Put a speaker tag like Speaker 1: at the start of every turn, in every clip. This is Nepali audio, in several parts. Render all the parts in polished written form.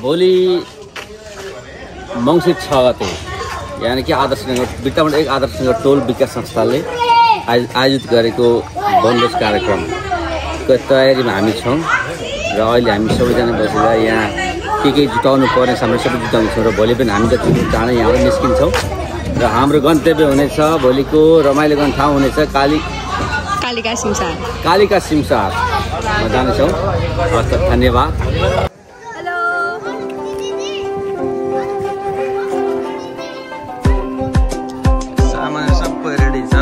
Speaker 1: भोलि मङ्सिर 6 गते यानि कि आदर्श नगर बिटामोड 1 आदर्श नगर टोल विकास संस्थाले आयोजित गरेको वनभोज कार्यक्रमको तयारीमा हामी छौँ र अहिले हामी सबैजना बसेर यहाँ के जुटाउनु पर्ने सामान सबै जुटाउँछौँ र भोलि पनि हामी जति चाँडै यहाँबाट निस्किन्छौँ र हाम्रो गन्तव्य हुनेछ भोलिको रमाइलो गर्ने ठाउँ हुनेछ कालिका सिमसारमा जानेछौँ। हस्त धन्यवाद। सामान सबै रेडी छ।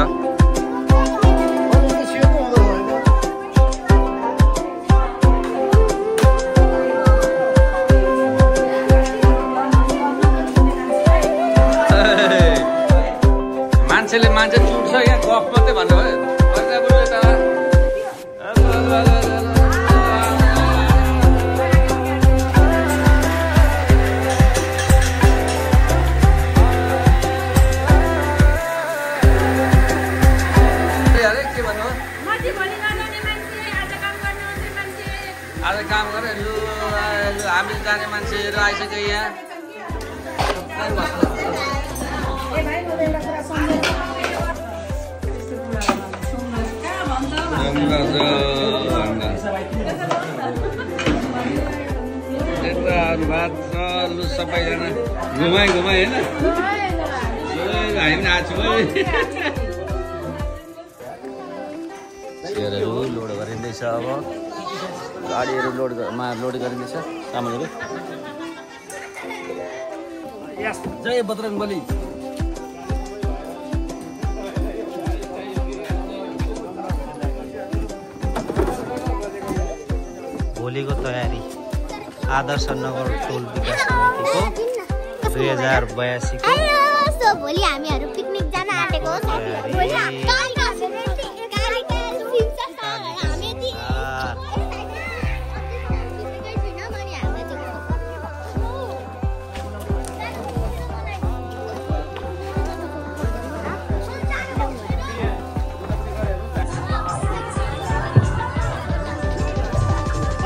Speaker 1: मान्छे चुट्छ यहाँ गफ मात्रै भन्नु भयो। आज काम गरेर लु हामी जाने मान्छेहरू आइसक्यो यहाँ। भात छ लु सबैजना घुमाइ होइन हामी आएको चेयरहरू लोड गरिँदैछ। अब गाडीहरू लोड गरिँदैछ सामानहरू। जय बजरङ्गबली। भोलिको तयारी आदर्श नगर टोल विकास समितिको 2082 को
Speaker 2: भोलि हामीहरू पिकनिक जान आँटेको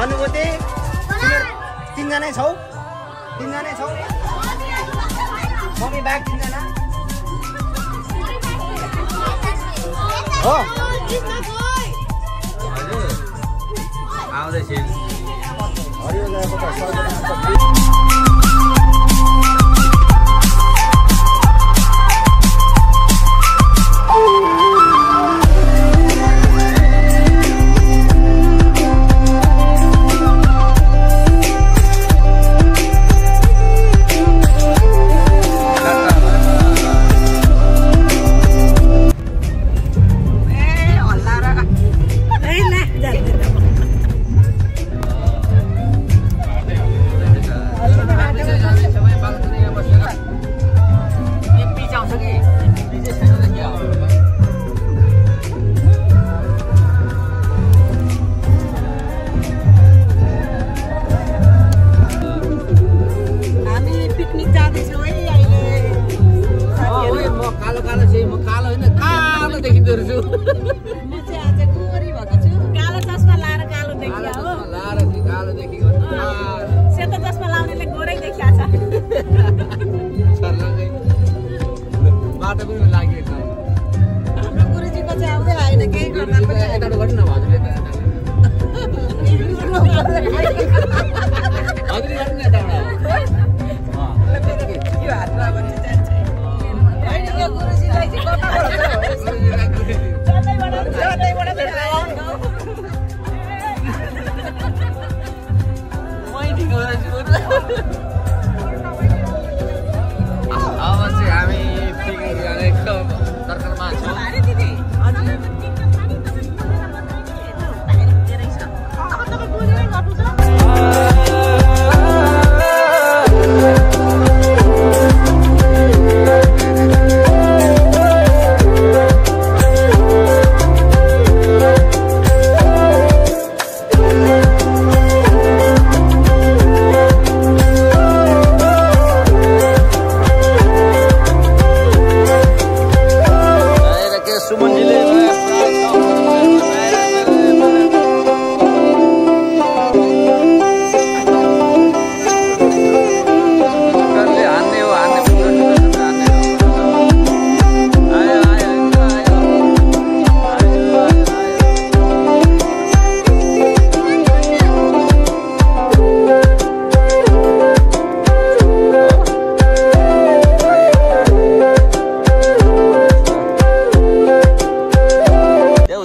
Speaker 3: अनुभूति तीनजना छौ मम्मी ब्याग 3 जना हो
Speaker 1: हजुर आउँदैछन्।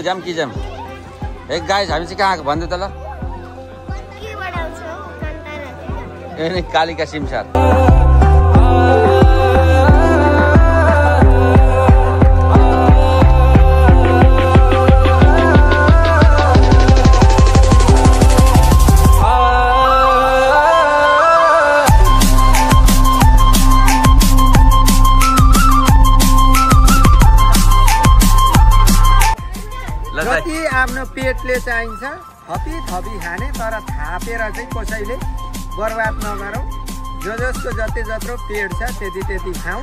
Speaker 1: जाम कि जाम एक गाइस हामी चाहिँ कहाँ आएको भन्दै त ल ए कालिका सिमसार
Speaker 3: जति आफ्नो पेटले चाहिन्छ थपी खाने तर थापेर चाहिँ कसैले बर्बाद नगरौँ जसको जति जत्रो पेट छ त्यति खाऊ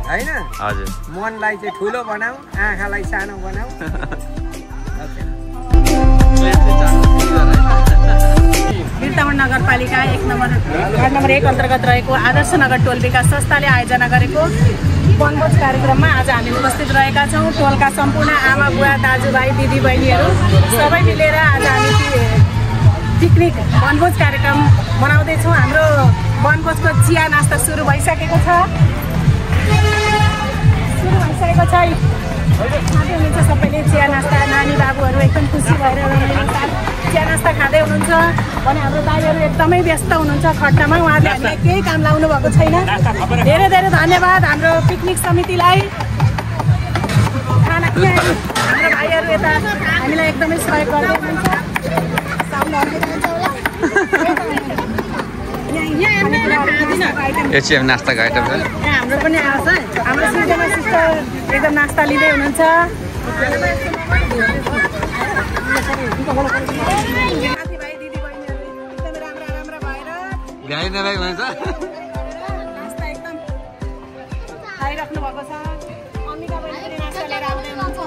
Speaker 3: हैन
Speaker 1: हजुर
Speaker 3: मनलाई चाहिँ ठुलो बनाऊ आँखालाई सानो बनाऊ
Speaker 4: बिर्तामोड नगरपालिका 1 नम्बर 1 अन्तर्गत रहेको आदर्श नगर टोल विकास संस्थाले आयोजना गरेको वनभोज कार्यक्रममा आज हामी उपस्थित रहेका छौँ। टोलका सम्पूर्ण आमा बुवा दाजुभाइ दिदी बहिनीहरू सबै मिलेर आज हामी पिकनिक वनभोज कार्यक्रम मनाउँदैछौँ। हाम्रो वनभोजको चिया नास्ता सुरु भइसकेको छ। खाँदै हुनुहुन्छ सबैले चिया नास्ता। नानी बाबुहरू एकदम खुसी भएर चिया नास्ता खाँदै हुनुहुन्छ भने हाम्रो दाइहरू एकदमै व्यस्त हुनुहुन्छ खट्टामा। उहाँले हामीलाई केही काम लाउनु भएको छैन। धेरै धेरै धन्यवाद हाम्रो पिकनिक समितिलाई। खाना हाम्रो भाइहरू यता हामीलाई एकदमै सहयोग गर्दै हुनुहुन्छ।
Speaker 1: एचएम नास्ताको आइटम छ
Speaker 4: हाम्रो पनि आउँछ। हाम्रो सिस्टर एकदम नास्ता लिँदै हुनुहुन्छ। साथीभाइ दिदीबहिनीहरू एकदमै राम्रा भएर
Speaker 1: गाई नभएको हुन्छ
Speaker 4: नास्ता एकदम खाइराख्नु भएको छ। अमिका बहिनी पनि नास्ता लिएर आउँदै हुनुहुन्छ।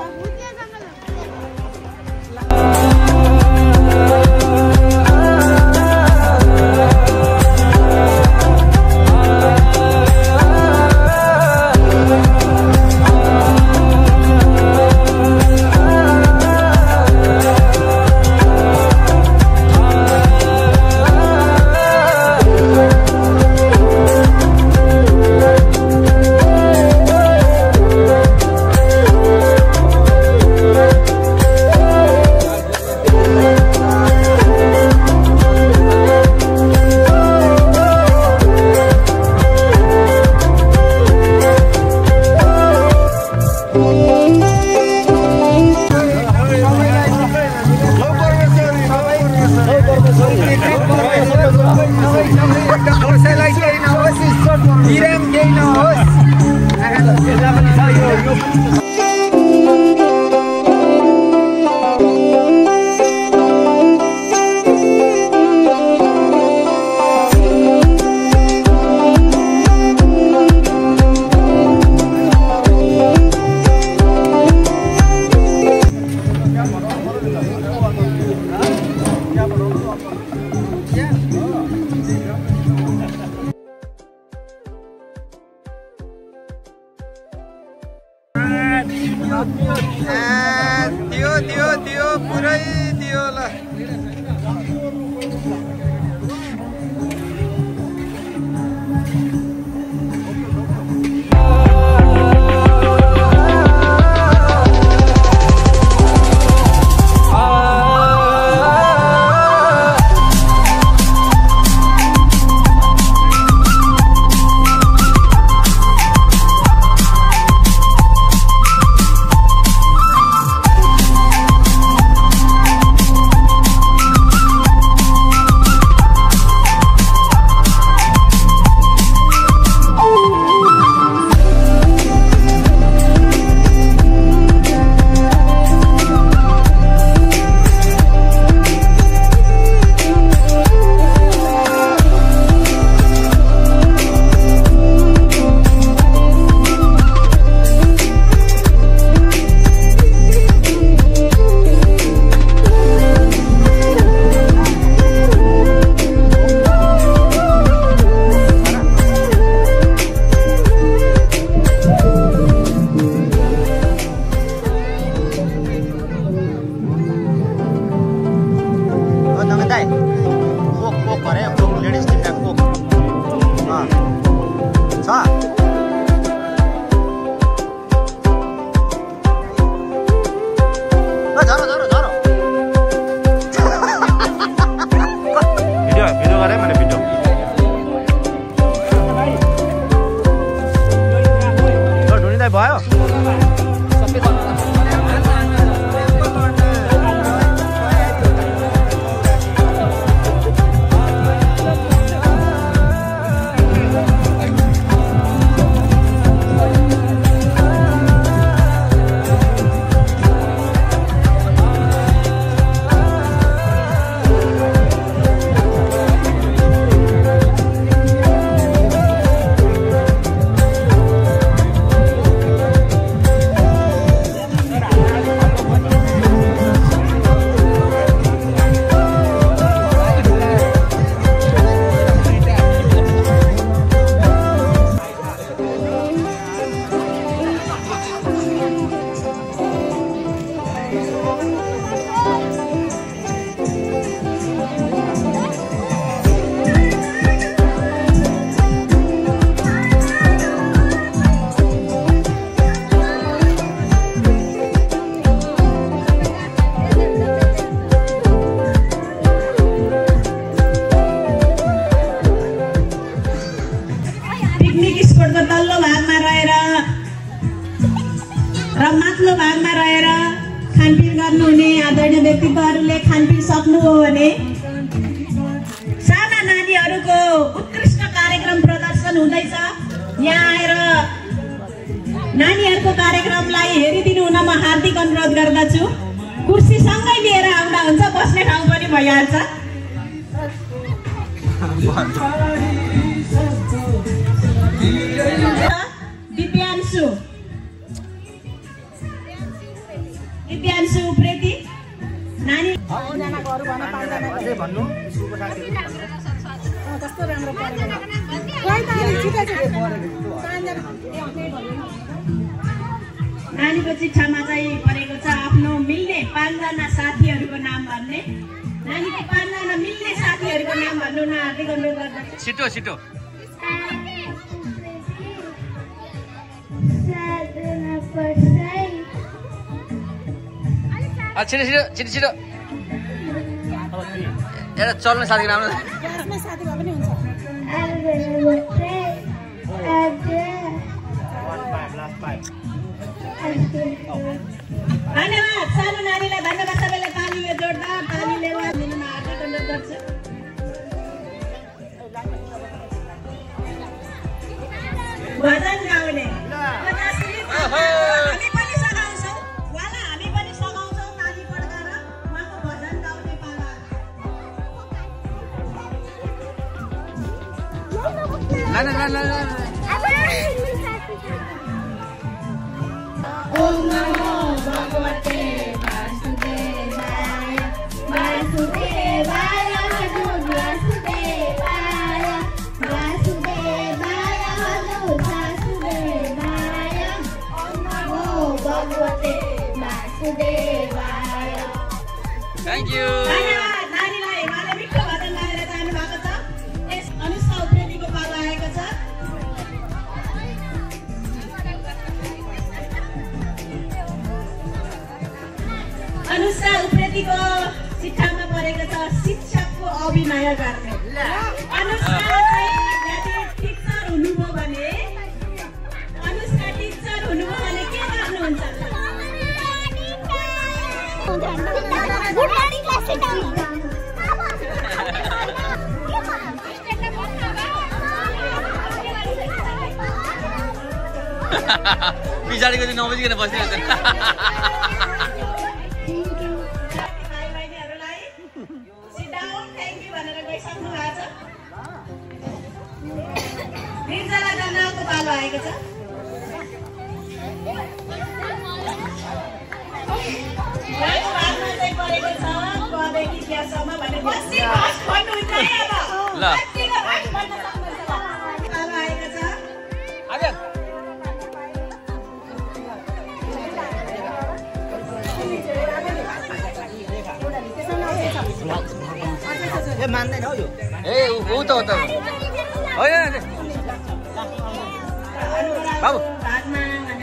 Speaker 3: दियो पुरै दियो ल। भयो
Speaker 5: व्यक्तित्वहरूले खानपिन सक्नु हो भने साना नानीहरूको उत्कृष्ट कार्यक्रम प्रदर्शन हुँदैछ। यहाँ आएर नानीहरूको कार्यक्रमलाई हेरिदिनु हुन म हार्दिक अनुरोध गर्दछु। कुर्सी सँगै लिएर आउँदा हुन्छ, बस्ने ठाउँ पनि भइहाल्छ। दिव्यांशु उप्रेती नानी नानीको चिठामा चाहिँ परेको छ आफ्नो मिल्ने 5 जना साथीहरूको नाम भन्ने। नानीको 5 जना मिल्ने साथीहरूको नाम भन्नु न हार्दिक अनुरोध गर्दछु।
Speaker 1: छिटो छिटो छिटो छिटो छिटो छिटो एउटा चल्ने साथीको नाम
Speaker 5: धन्यवाद। सानो नानीलाई धन्यवाद। सबैले तालीले जोड्दा तालीले दिनुमा हार्दिक अनुरोध गर्छु। भजन गाउने हामी पनि सघाउँछौँ, वाला हामी पनि सघाउँछौँ। ताली पड्काएर उहाँको भजन गाउने पाला।
Speaker 2: ओम नमो भगवते वासुदेवाय वासुदेवाय हनुमत वासुदेवाय वासुदेवाय हनुमत वासुदेवाय ओम नमो भगवते वासुदेवाय।
Speaker 1: Thank you.
Speaker 5: धन्यवाद। नानीलाई उहाँले मिठो भजन गाएर जानु भएको छ। यस अनुष्का उप्रेतीको पालो आएको छ। अनुष्का उप्रेतीको चिठामा परेको छ शिक्षकको अभिनय गर्ने। अनुष्का चाहिँ यदि टिचर हुनुभयो भने अनुष्का टिचर हुनुभयो भने के गर्नुहुन्छ?
Speaker 1: पछाडिको चाहिँ नबुझिकन बसिरहेको छ।
Speaker 5: आएको छ। चाहिँ परेको छ कदेखि क्यासम्म भने बस्ती भाष भन्नुहुन्छ है। अब ल बस्तीको भाष भन्न सक्नुहुन्छ। पालो आएको छ।
Speaker 1: आजन
Speaker 3: ए मान्दैन हौ यो।
Speaker 1: ए उ त होइन बाबु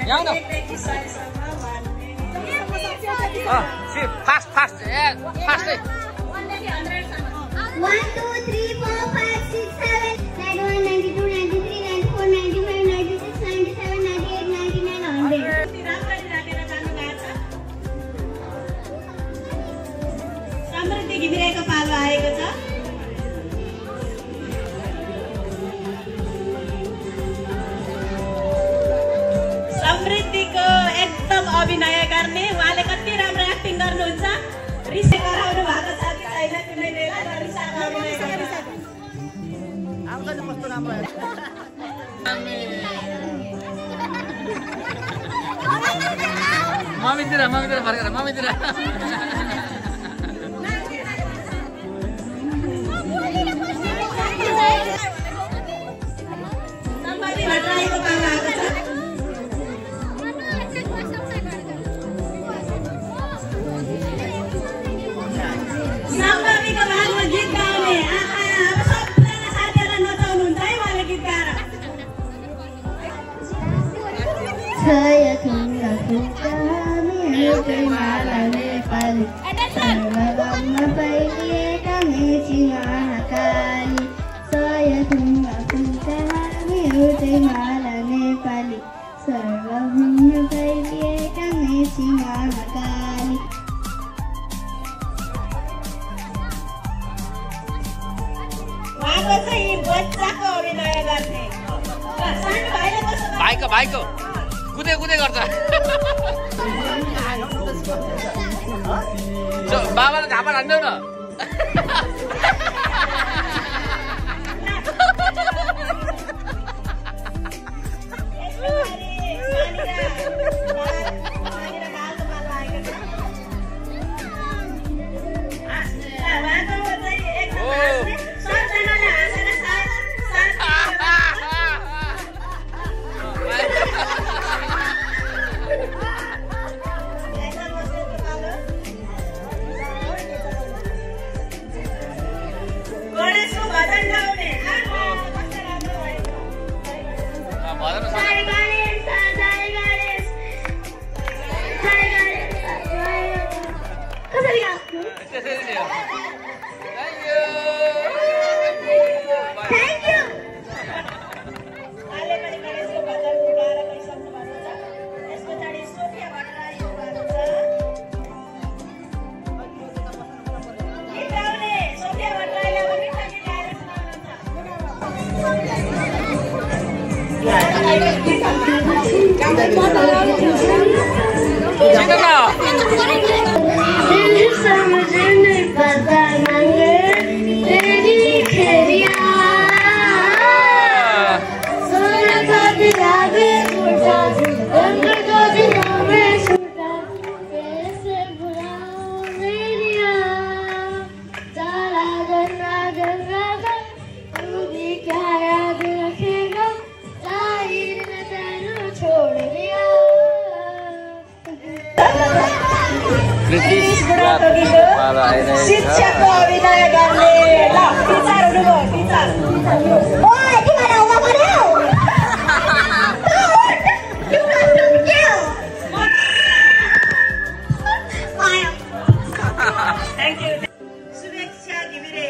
Speaker 1: यहाँ न फास्ट फास्ट ए फास्ट
Speaker 2: 1 2 3 4 5 6 7 91 92 93 94 95 96 97 98 99 100
Speaker 5: अभिनय गर्ने उहाँले कति राम्रो एक्टिङ गर्नुहुन्छ रिसा गराउनु भएको छ कि छैन कुनै बेला रिसाको अभिनय
Speaker 3: आउँदैन कस्तो राम्रो
Speaker 1: मम्मीतिर फर्केर मम्मीतिर
Speaker 5: सम्पत्ति भट्टराईको पालो आएको छ सम्पत्तिको भागमा गीत गाउने अब सबजना साथीहरूलाई नचाउनुहुन्छ है उहाँले गीत गाएर
Speaker 2: छाया थुङ्गा फुल्कामी एउटै माला नेपाली सर्वगममा फैलिएका मेची महाकाली छाया थुङ्गा फुल्कामी एउटै माला नेपाली सर्वगममा फैलिएका मेची महाकाली
Speaker 5: उहाँको चाहिँ बच्चाको अभिनय गर्ने सानो भाइले कस्तो
Speaker 1: भाइको कुदे गर्छ बाबाले झापा हान्देऊ न
Speaker 5: शिक्षकको अभिनय गर्ने ल टिचर हुनुभयो टिचर थ्याङ्क यू शुभेच्छा घिमिरे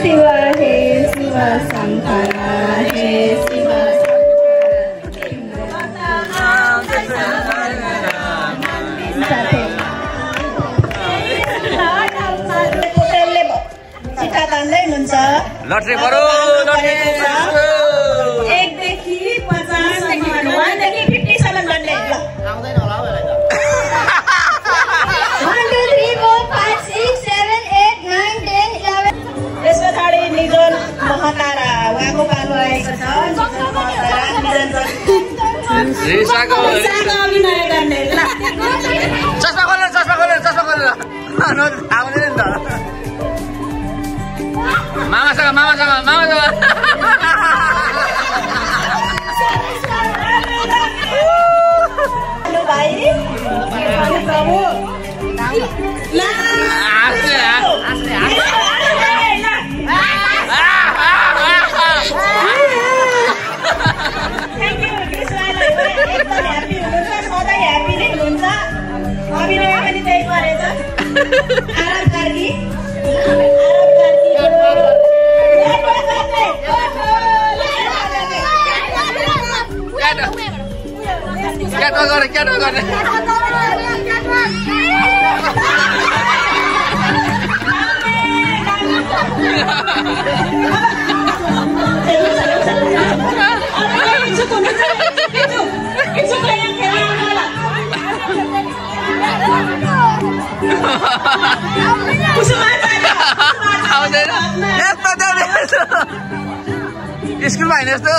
Speaker 2: शिवा हे शिवा संताना हे शिवा
Speaker 5: चिठा तान्दै हुनुहुन्छ
Speaker 1: लटरी बरु
Speaker 5: एकदेखि 50 सम्म 1 देखि 50 सम्म गर्ने ल
Speaker 3: आउँदैन होला हौ यसलाई त
Speaker 2: 1 2 3 4 5 6 7 8 9 10 11
Speaker 5: त्यस पछाडि निजन महतारा उहाँको पालो आएको छ
Speaker 1: रिसाको
Speaker 5: अभिनय गर्ने ल
Speaker 1: चस्मा खोलेर आउने नि त मामासँग
Speaker 5: भाइ प्रभु ल अभिनय पनि त्यही गरेछ आराम कार्की
Speaker 1: क्या
Speaker 6: स्कुलमा होइन यस्तो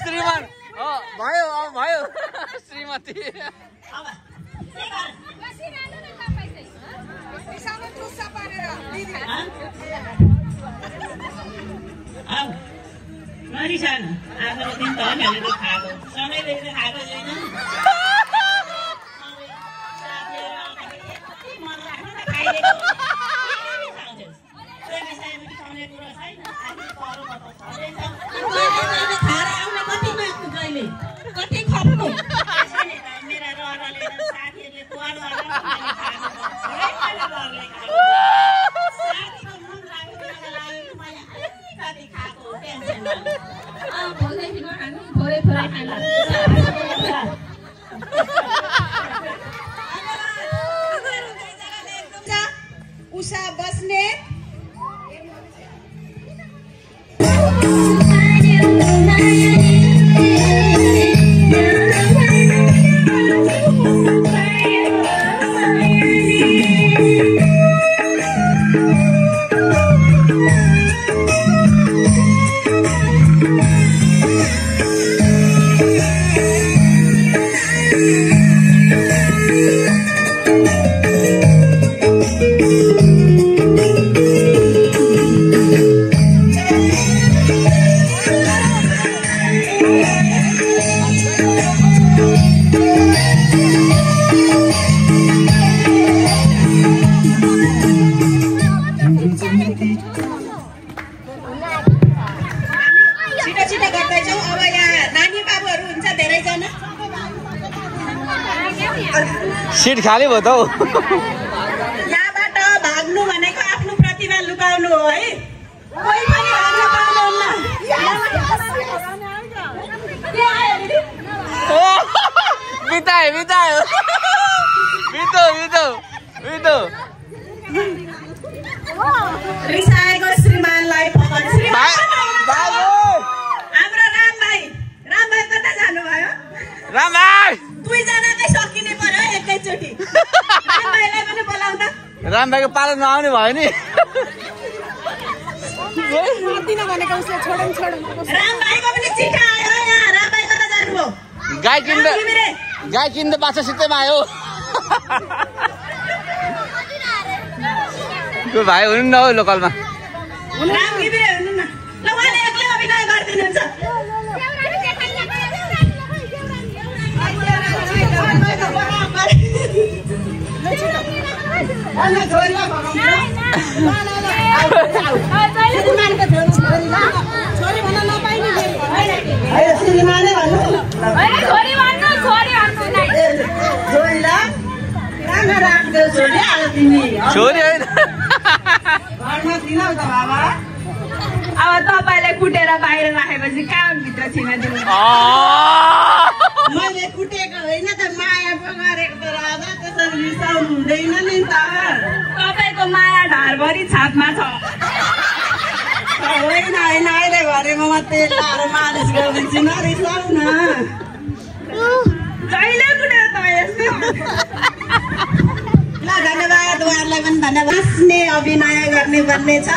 Speaker 6: श्रीमान भयो भयो श्रीमान श्रीमती
Speaker 5: नरिसान आजको दिन त मैले त खाएको सधैँदेखि खाएको छैन मन लाग्नु त खाइदिएको खाएर आउने कति माग्नु कहिले कति खप्नु मेरा रहरले साथीहरूले तुवालो साथीको मन लाग्नुको लागि मैले अलिकति खाएको टेन्सन थोरै खानु उषा बस्ने
Speaker 6: सीट खाली भयो त हौ
Speaker 5: यहाँबाट भाग्नु भनेको आफ्नो प्रतिभा लुकाउनु हो है कोही पनि भाग्न पाउँदैन
Speaker 6: बितायो
Speaker 5: रिसाएको श्रीमानलाई हाम्रो राम भाइ कता जानुभयो
Speaker 6: राम भाइ
Speaker 5: दुईजनाकै सकिने पर्यो एकैचोटि राम भाइलाई पनि बोलाउँदा
Speaker 6: राम भाइको पालो नआउने भयो नि
Speaker 5: राम भाइको पनि चिठा आयो यहाँ राम भाइ कता जानुभयो
Speaker 6: गाई किन्दा बाछा सित्तैमा आयो त्यो भाइ हुनु न हौ लोकलमा
Speaker 5: राम घिमिरे हुनु न ल उहाँले एक्लै अभिनय गरिदिनुहुन्छ
Speaker 6: छोरी होइन
Speaker 5: अब तपाईँले कुटेर बाहिर राखेपछि कहाँ भित्र छिनाइदिनु मैले कुटेको होइन त माया पो गरेको त राजा त्यसरी रिसाउनु हुँदैन नि त तपाईँको माया ढाडभरि छापमा छ होइन अहिले घरेमा मात्रै लाएर मालिस गरिदिन्छु न रिसाउ न जहिले कुटेर त यस्तो ल धन्यवाद उहाँहरूलाई पनि धन्यवाद नाच्ने अभिनय गर्ने भन्ने छ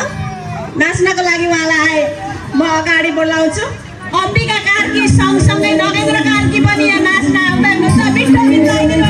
Speaker 5: नाच्नको लागि उहाँलाई म अगाडि बोलाउँछु अम्बिका कार्की सँगसँगै नगेन्द्र कार्की पनि यहाँ नाच्न आउँदै हुनुहुन्छ मिठो गीत गाइदिनु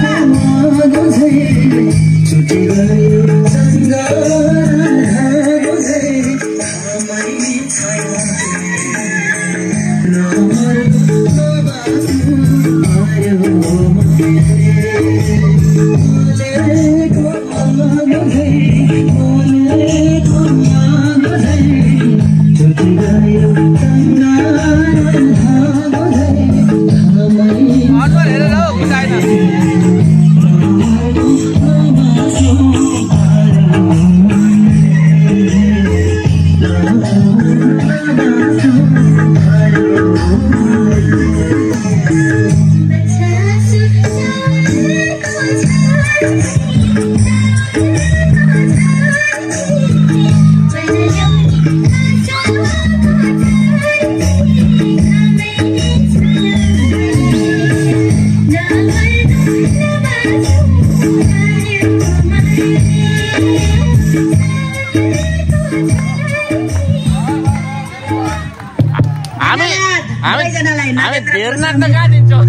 Speaker 6: हामी धेर नाच्न कहाँ दिन्छौँ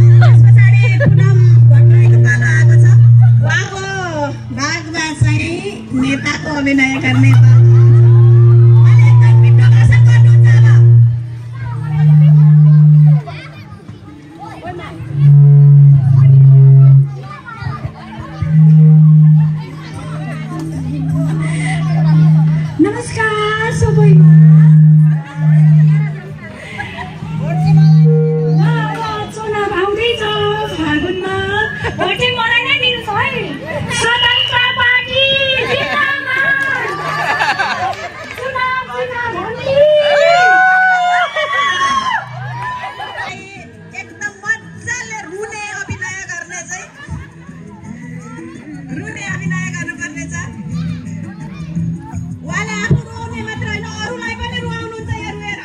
Speaker 5: नेताको अभिनय गर्ने त अनि एकदम मिठो भाषण गर्नुहुन्छ अब नमस्कार सबैमा चुनाव आउँदैछ फागुनमा भोटे मलाई नै दिन्छ है स्वतन्त्र पार्टी जिन्दाबाद चुनाव एकदम मजाले रुने अभिनय गर्ने चाहिँ रुने अभिनय गर्नुपर्ने छ उहाँले आफू रुवाउने मात्र होइन अरूलाई पनि रुवाउनुहुन्छ यहाँ रुएर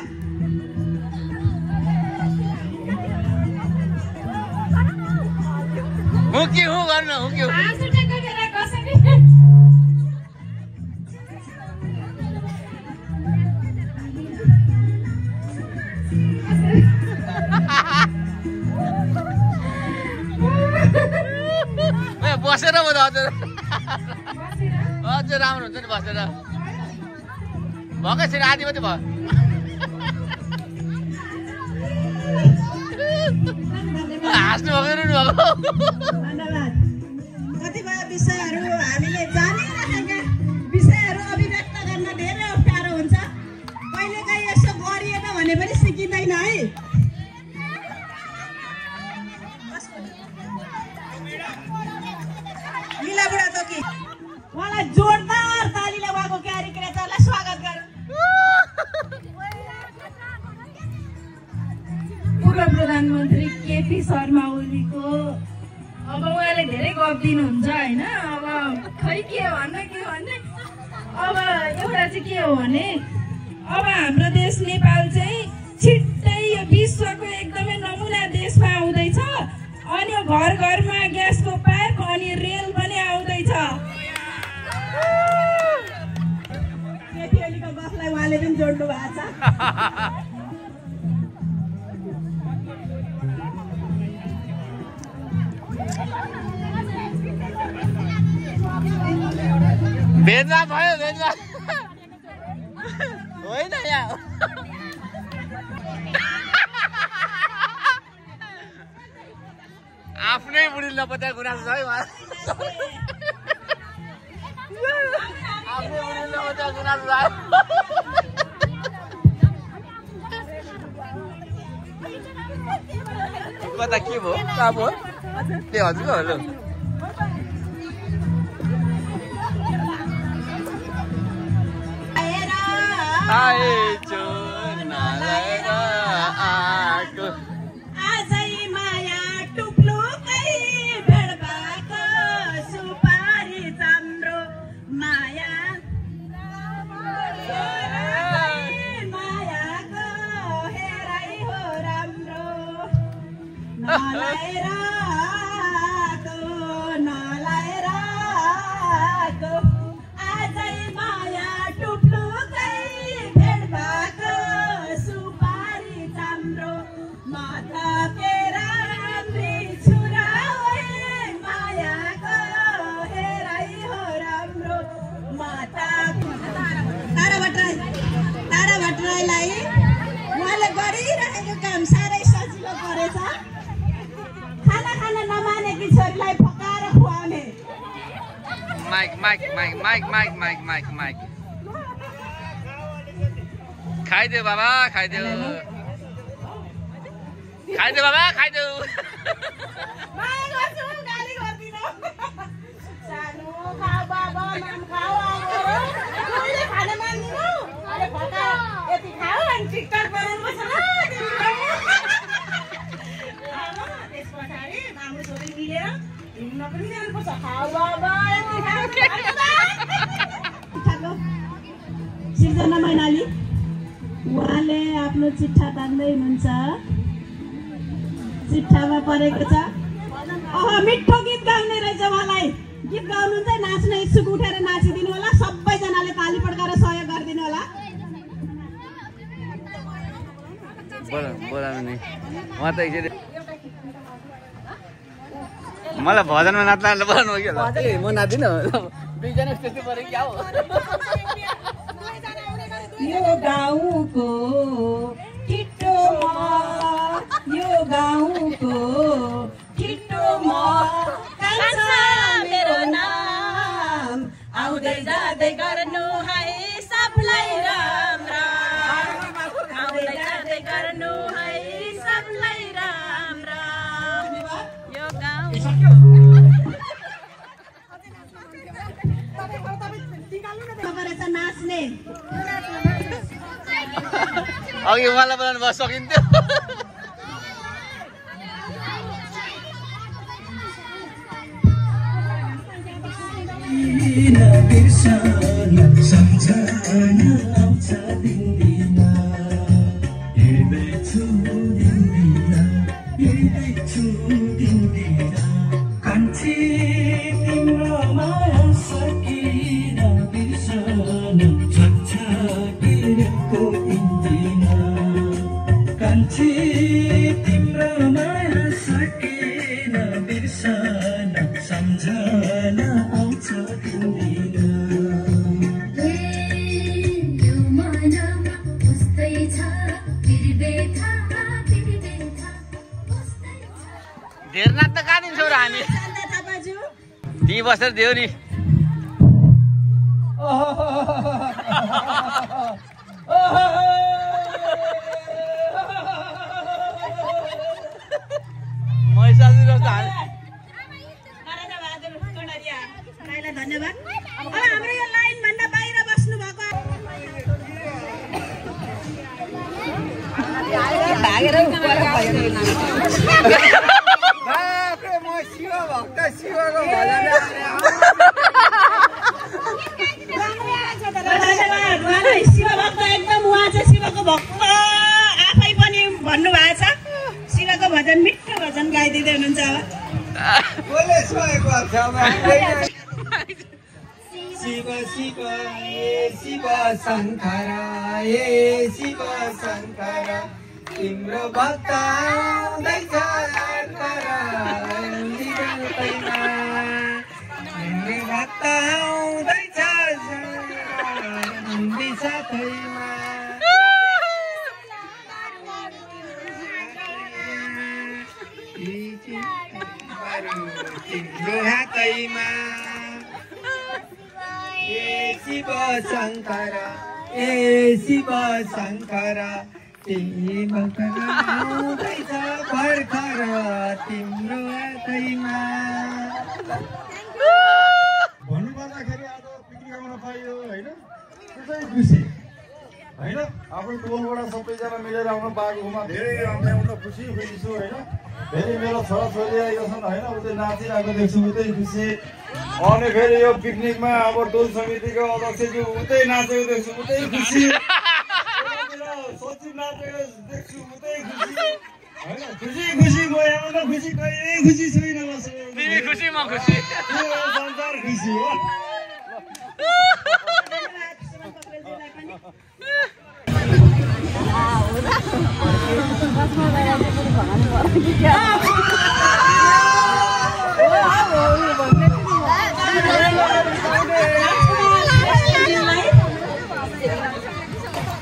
Speaker 6: हुकी हु गर्न हुकी हु बसेर म त अझ राम्रो हुन्छ नि बसेर भएकै छैन आधी मात्रै भयो हाँस्नु भएको रुनु भएको
Speaker 5: धन्यवाद कतिपय विषयहरू हामीले जानिरहेका विषयहरू अभिव्यक्त गर्न धेरै अप्ठ्यारो हुन्छ कहिलेकाहीँ यसो गरिएन भने पनि सिकिँदैन है लीला बुढा चोकी उहाँलाई जोरदार तालीले उहाँको क्यारिक्रेचरलाई स्वागत गरौँ
Speaker 7: पूर्व प्रधानमन्त्री केपी शर्मा ओलीको अब उहाँले धेरै गफ दिनुहुन्छ होइन अब खै के भन्ने अब एउटा चाहिँ के हो भने अब हाम्रो देश नेपाल चाहिँ छिट्टै यो विश्वको एकदमै नमुना देशमा आउँदैछ अनि यो घर घरमा ग्यासको पाइप अनि रेल पनि आउँदैछ
Speaker 5: केपी ओलीको गफलाई उहाँले पनि जोड्नु भएको छ
Speaker 6: भेदभाव भयो भेदभाव होइन यहाँ आफ्नै बुढी नपत्या गुनासो छ है उहाँ आफ्नै बुढी नपत्या गुनासो छ कता के भयो कहाँ भयो ए हजुरको हो आएछु नलाएर आएको
Speaker 5: आजै माया टुप्लुकै भेड भएको सुपारी चाम्रो माया मायाको हेराइ हो राम्रो नलाएर आएको आजै माया टुप्लुकै भेड भएको सुपारी चाम्रो माता पेराम्री छुरा मायाको हेराइ हो राम्रो माता तारा भट्टराईलाई उहाँले गरिरहेको काम साह्रै सजिलो गरेछ खाना खान नमानेकी छोरीलाई पकाएर खुवाउने
Speaker 6: माइक माइक माइक माइक माइक माइक माइक माइक खाइदेऊ बाबा खाइदेऊ खाइदेऊ बाबा खाइदेऊ
Speaker 5: माया गर्छु गाली गर्दिनँ सानो खाऊ बाबा नाम खाऊ आमाले खान मान्दिनौ अरे भका यति खाऊ अनि टिकटक बनाउनुपर्छ आमा त्यस पछाडि मामु छोरी मिलेर घुम्न पनि जानुपर्छ खाऊ बाबा यति खाऊ सिर्जना मैनाली उहाँले आफ्नो चिट्ठा तान्दै हुनुहुन्छ चिट्ठामा परेको छ मिठो गीत गाउने रहेछ उहाँलाई गीत गाउनुहुन्छ नाच्न इच्छुक उठेर नाचिदिनु होला सबैजनाले ताली पड्काएर सहयोग गरिदिनु होला
Speaker 6: बोलाउनु नि म त एकचोटि मलाई भजनमा नाच्न बोलाउनु हो कि म नाच्दिनँ दुईजना त्यस्तै पऱ्यो क्या हो
Speaker 5: यो गाउँको ठिटोमा यो गाउँको ठिटोमा कान्छ मेरो नाम आउँदै जाँदै गर्नु है सबलाई राम राम आउँदै जाँदै गर्नु है सबलाई राम राम यो गाउँ नाच्ने
Speaker 6: अघि उहाँलाई बनाउनु भयो सकिन्थ्यो धेर नाच्न कहाँ दिन्छौ र हामी त्यहीँ बसेर दियो नि मैसाजी जस्तो
Speaker 5: धन्यवाद अब हाम्रो यो लाइन भन्दा बाहिर बस्नु भएको
Speaker 3: म शिव भक्त शिवको भजन
Speaker 5: शिवभक्त एकदम उहाँ चाहिँ शिवको भक्त आफै पनि भन्नुभएको छ शिवको भजन मिठो भजन गाइदिँदै हुनुहुन्छ
Speaker 3: शिव शिव शिव शङ्कर शिव शङ्कर तिम्रो भक्त आउँदैछ तिम्रो भक्त आउँदैछ साथैमा तिम्रो हातैमा शिव शङ्कर शिव शङ्कर तिम्रो आउँदैछ भर्खर तिम्रो हातैमा
Speaker 8: भन्नुपर्दाखेरि आज पिकनिक आउन पाइयो होइन त्यसै खुसी होइन आफ्नो टोलबाट सबैजना मिलेर आउन पाएकोमा धेरै आउन खुसी छु होइन फेरि मेरो छोराछोरीहरू छन् होइन उतै नाचिरहेको देख्छु उतै खुसी अनि फेरि यो पिकनिकमा अब टोल समितिको अध्यक्षज्यू उतै नाचेको देख्छु उतै खुसी सचिव नाचेको देख्छु उतै खुसी होइन खुसी खुसी म आउन खुसी कहिले खुसी छैन
Speaker 6: तिमी खुसी म खुसी
Speaker 8: संसार खुसी हो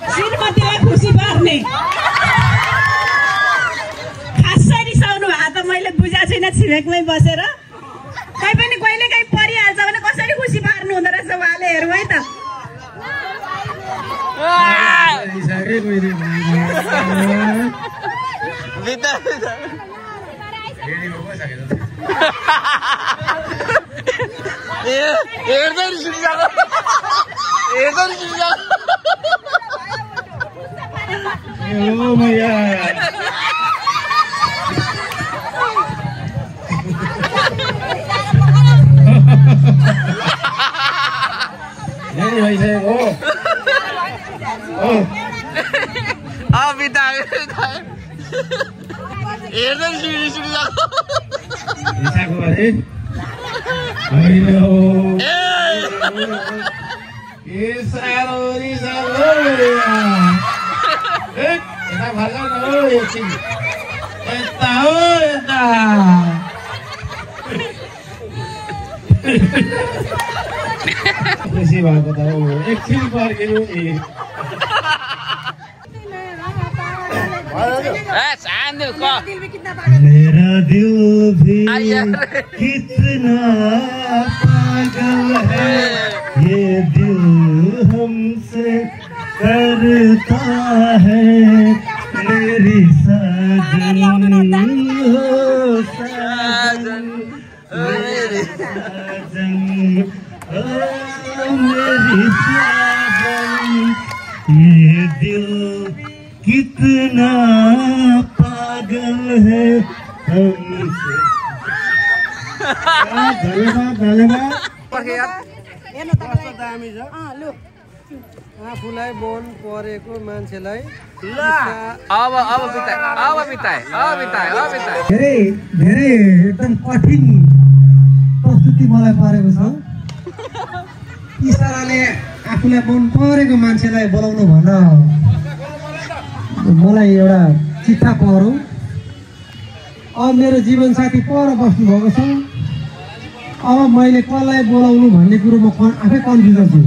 Speaker 5: श्रीमतीलाई खुसी पार्ने खासै रिसाउनु भएको त मैले बुझाएको छैन छिमेकमै बसेर कोही पनि कहिले काहीँ परिहाल्छ भने कसरी खुसी पार्नु हुँदो रहेछ उहाँले हेरौँ है त
Speaker 6: हेर्दै सुनिरहेको हेर्दै
Speaker 9: खुसी भएको त एकछिन पर्खिनु मेरा दिल भी कितना पागल है ये दिल हमसे करता है मेरी साजन हो साजन मेरी साजन मेरी साजन ये दिल कितना पागल है हमसे धन्यवाद
Speaker 3: आफूलाई मन परेको मान्छेलाई
Speaker 9: धेरै धेरै एकदम कठिन प्रस्तुति मलाई परेको छ इसाराले आफूलाई मन परेको मान्छेलाई बोलाउनु भन मलाई एउटा चिठा पढौँ अब मेरो जीवनसाथी पर बस्नु भएको छ अब मैले कसलाई बोलाउनु भन्ने कुरो म आफै कन्फ्युजन छु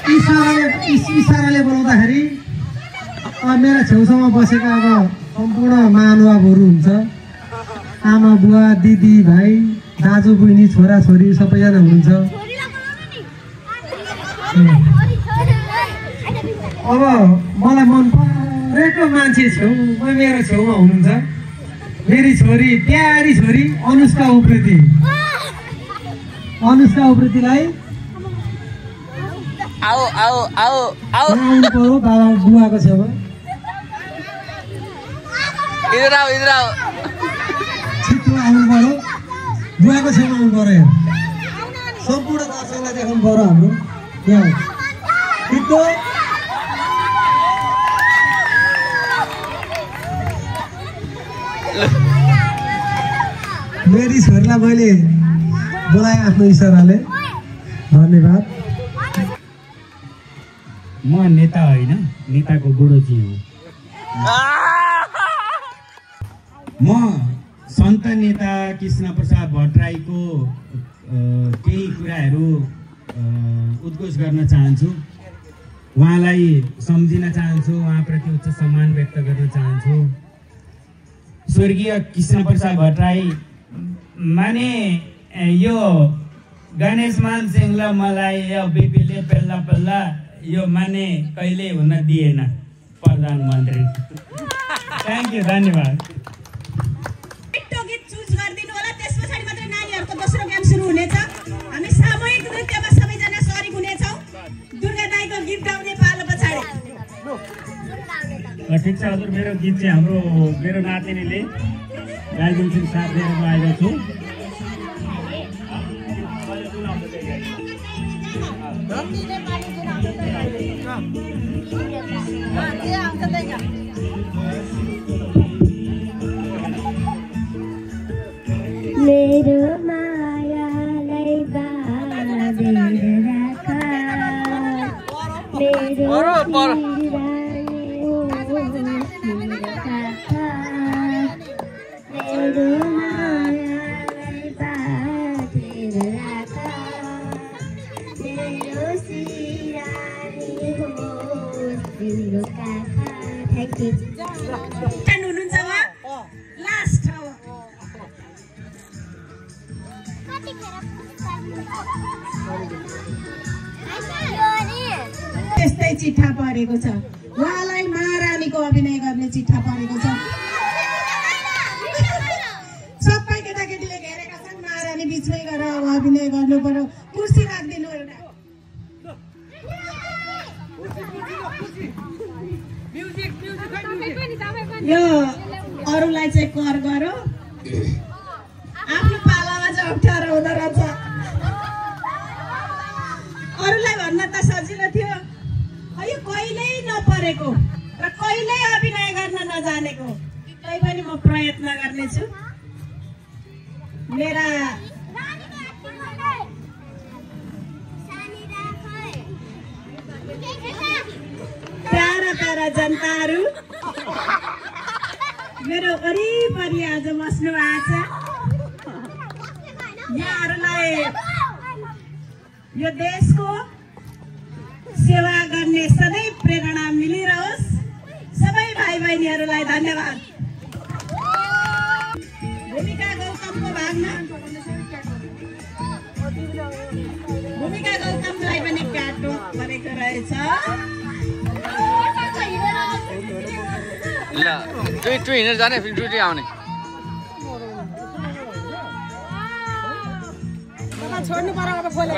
Speaker 9: इसाराले बोलाउँदाखेरि मेरो छेउछाउमा बसेका अब सम्पूर्ण महानुभावहरू हुन्छ आमा बुवा दिदी भाइ दाजु बहिनी छोराछोरी सबैजना हुन्छ अब मलाई मन परेको मान्छे छेउमा मेरो छेउमा हुनुहुन्छ मेरी छोरी प्यारी छोरी अनुष्का उप्रेतीलाई आउनु पर्यो बाबा बुवाको छेउमा छिटो आउनु पर्यो बुवाको छेउमा आउनु पर्यो सम्पूर्ण दर्शकलाई देखाउनु पर्यो हाम्रो यहाँ छिटो मेरी छोरीलाई मैले बोलाएँ आफ्नो इसाराले धन्यवाद
Speaker 10: म नेता होइन नेताको बुढोजी हुँ म सन्त नेता कृष्ण प्रसाद भट्टराईको केही कुराहरू उद्घोष गर्न चाहन्छु उहाँलाई सम्झिन चाहन्छु उहाँप्रति उच्च सम्मान व्यक्त गर्न चाहन्छु स्वर्गीय कृष्ण प्रसाद भट्टराई माने यो गणेश मान सिंह ल मलाई यो बिपीले पेल्ला पेल्ला यो माने कहिले हुन दिएन प्रधानमन्त्री थ्याङ्क यू धन्यवाद
Speaker 5: गीत चुज गरिदिनु होला त्यस पछाडि मात्रै नानीहरुको दोस्रो गेम सुरु हुनेछ हामी सामूहिक नृत्यमा सबैजना सरिक हुनेछौं दुर्गा दाइको गीत गाउने पालो पछाडि
Speaker 10: ठिक छ हजुर मेरो गीत चाहिँ हाम्रो मेरो नातिनीले गाइदिन्छु साथ दिएर म आएको छु
Speaker 2: मेरो मायालाई बाँधेर राख मेरो
Speaker 5: त्यस्तै चिठा परेको छ उहाँलाई महारानीको अभिनय गर्ने चिठा परेको छ सबै केटाकेटीले घेरेका छन् महारानी बिचमै गएर अब अभिनय गर्नु पर्यो कुर्सी राख्दिनु एउटा यो अरूलाई चाहिँ कर गरो आफ्नो पालामा चाहिँ अप्ठ्यारो हुँदो रहेछ अरूलाई भन्न त सजिलो थियो यो कहिल्यै नपरेको र कहिल्यै अभिनय गर्न नजानेको तै पनि म प्रयत्न गर्नेछु मेरा प्यारा प्यारा जनताहरू मेरो वरिपरि आज बस्नु भएको छ यहाँहरूलाई यो देशको सेवा गर्ने सधैँ प्रेरणा मिलिरहोस्। सबै भाइ बहिनीहरूलाई धन्यवाद। भूमिका गौतमको भागमा भूमिका गौतमलाई पनि काट्नु परेको रहेछ।
Speaker 6: ल टु हिँडेर जाने फेरि टुटी आउने
Speaker 4: छोड्नु पर्यो अब खोले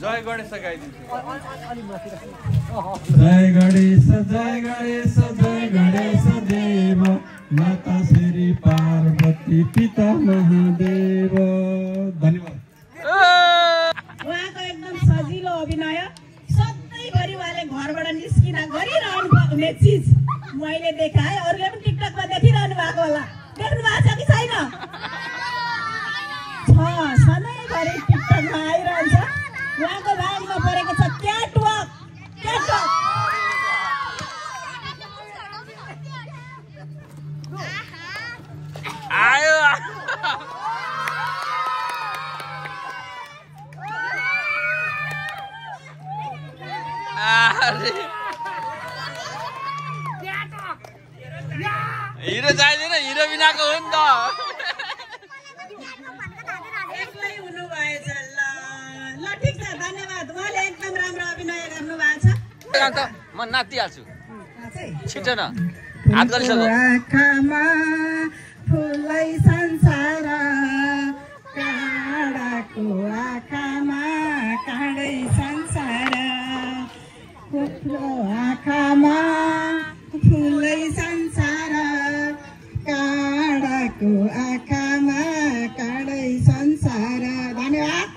Speaker 6: जय गणेश गाइदिन्छु।
Speaker 11: जय गणेश जय गणेश जय गणेश देव माता श्री पार्वती पिता महादेव। धन्यवाद।
Speaker 5: उहाँको एकदम सजिलो अभिनय सधैँभरि उहाँले घरबाट निस्किँदा गरिरहनु हुने चिज मैले देखाएँ। अरूले पनि टिकटकमा देखिरहनु भएको होला। देख्नु भएको छ कि छैन? सधैँभरि टिकटकमा आइरहन्छ। उहाँको भागमा परेको छ क्याटवक।
Speaker 6: आयो हिरो चाहिँदैन, हिरो बिनाको हो नि त।
Speaker 5: एक्लै हुनुभएछ। ल ठिक छ, धन्यवाद। उहाँले एकदम राम्रो अभिनय गर्नुभएको छ।
Speaker 6: म नाचिहाल्छु, छिटो न हात गरिसक्यो।
Speaker 5: आँखामा फुलै संसार, काँडाको आँखामा काँडै संसार, आँखामा फुलै संसार, काँडाको आँखामा काँडै संसार। धन्यवाद।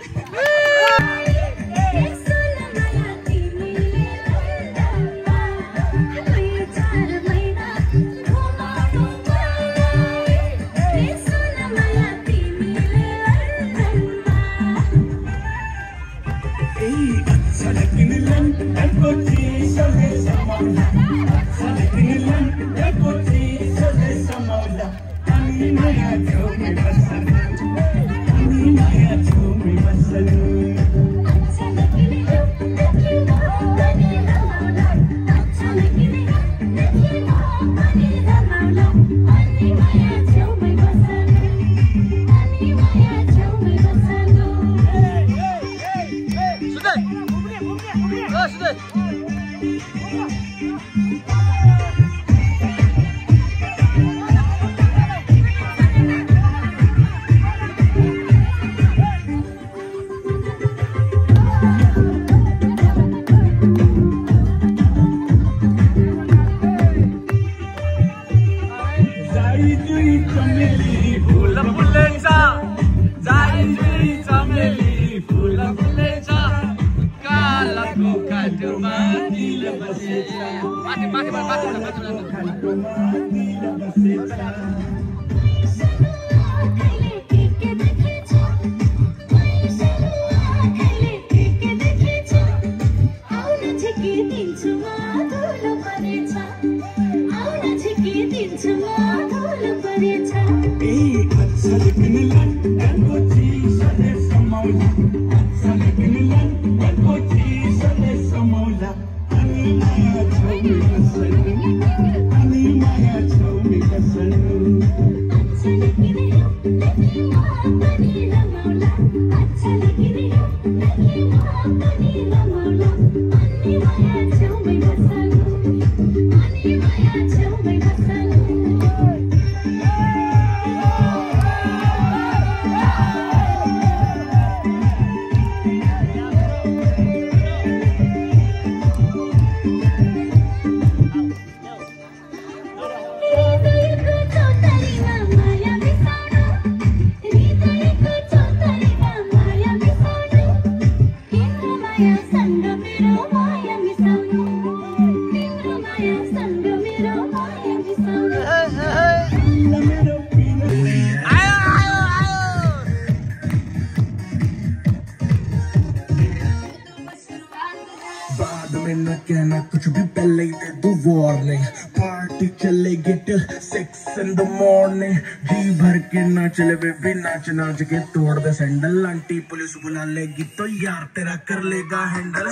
Speaker 12: कहना कुछ भी पहले ही दे दो वार्निंग। पार्टी चलेगी till 6 in the morning। जी भर के नाच ले बेबी, नाच नाच के तोड़ दे सैंडल। आंटी पुलिस बुला लेगी तो यार तेरा कर लेगा हैंडल।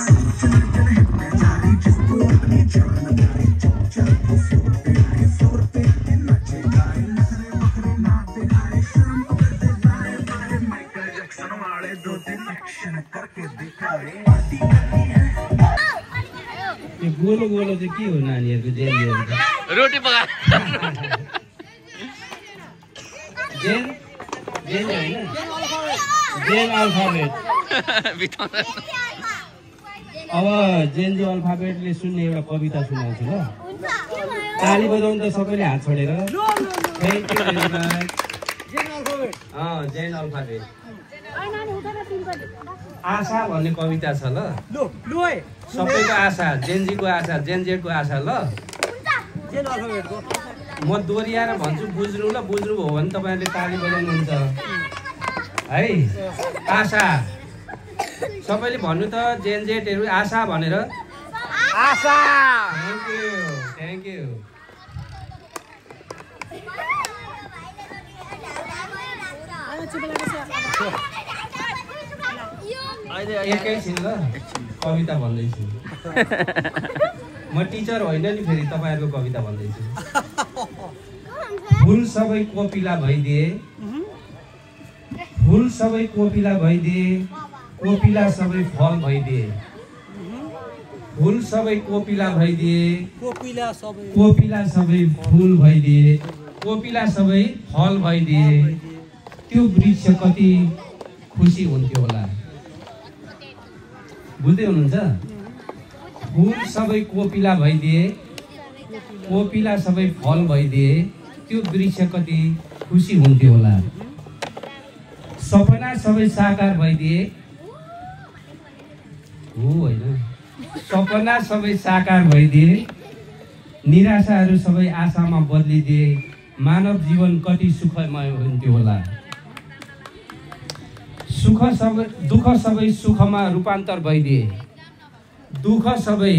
Speaker 12: जिसको अपनी जान प्यारी, चुपचाप फ्लोर पे आए, फ्लोर पे नाचेगा। नखरे वखरे ना दिखाए, शर्म कर दे बारे बारे। माइकल जैक्सन वाले 2-3 एक्शन करके दिखाए। पार्टी करनी है।
Speaker 13: गोलो गोलो चाहिँ के हो नानीहरूको जेलहरूको?
Speaker 6: रोटी पका।
Speaker 13: जेल जेल होइन, जेल अल्फाबेट। अब जेन्जो अल्फाबेटले सुन्ने एउटा कविता सुनाउँछु ल। ताली बजाउनु त सबैले हात छोडेर। Thank you very much. जेन अल्फाबेट। आशा भन्ने कविता छ ल। सबैको आशा, जेनजीको आशा, जेनजेडको आशा ल। म दोहोऱ्याएर भन्छु, बुझ्नु ल। बुझ्नु भयो भने तपाईँहरूले ताली बजाउनुहुन्छ। है आशा सबैले भन्नु त जेनजेटहरू आशा भनेर
Speaker 3: आशा
Speaker 13: थ्याङ्क यू एकैछिन ल कविता भन्दैछु म टिचर होइन नि फेरि तपाईँहरूको कविता भन्दैछु फुल सबै कोपिला भइदिए फुल सबै कोपिला भइदिए कोपिला सबै फल भइदिए फुल सबै कोपिला भइदिए कोपिला सबै फुल भइदिए कोपिला सबै फल भइदिए त्यो वृक्ष कति खुसी हुन्थ्यो होला बुझ्दै हुनुहुन्छ फुल सबै कोपिला भइदिए कोपिला सबै फल भइदिए त्यो वृक्ष कति खुसी हुन्थ्यो होला सपना सबै साकार भइदिए हो होइन सपना सबै साकार भइदिए निराशाहरू सबै आशामा बदलिदिए मानव जीवन कति सुखमय हुन्थ्यो होला दुःख सबै सुखमा रूपान्तर भइदिए दुःख सबै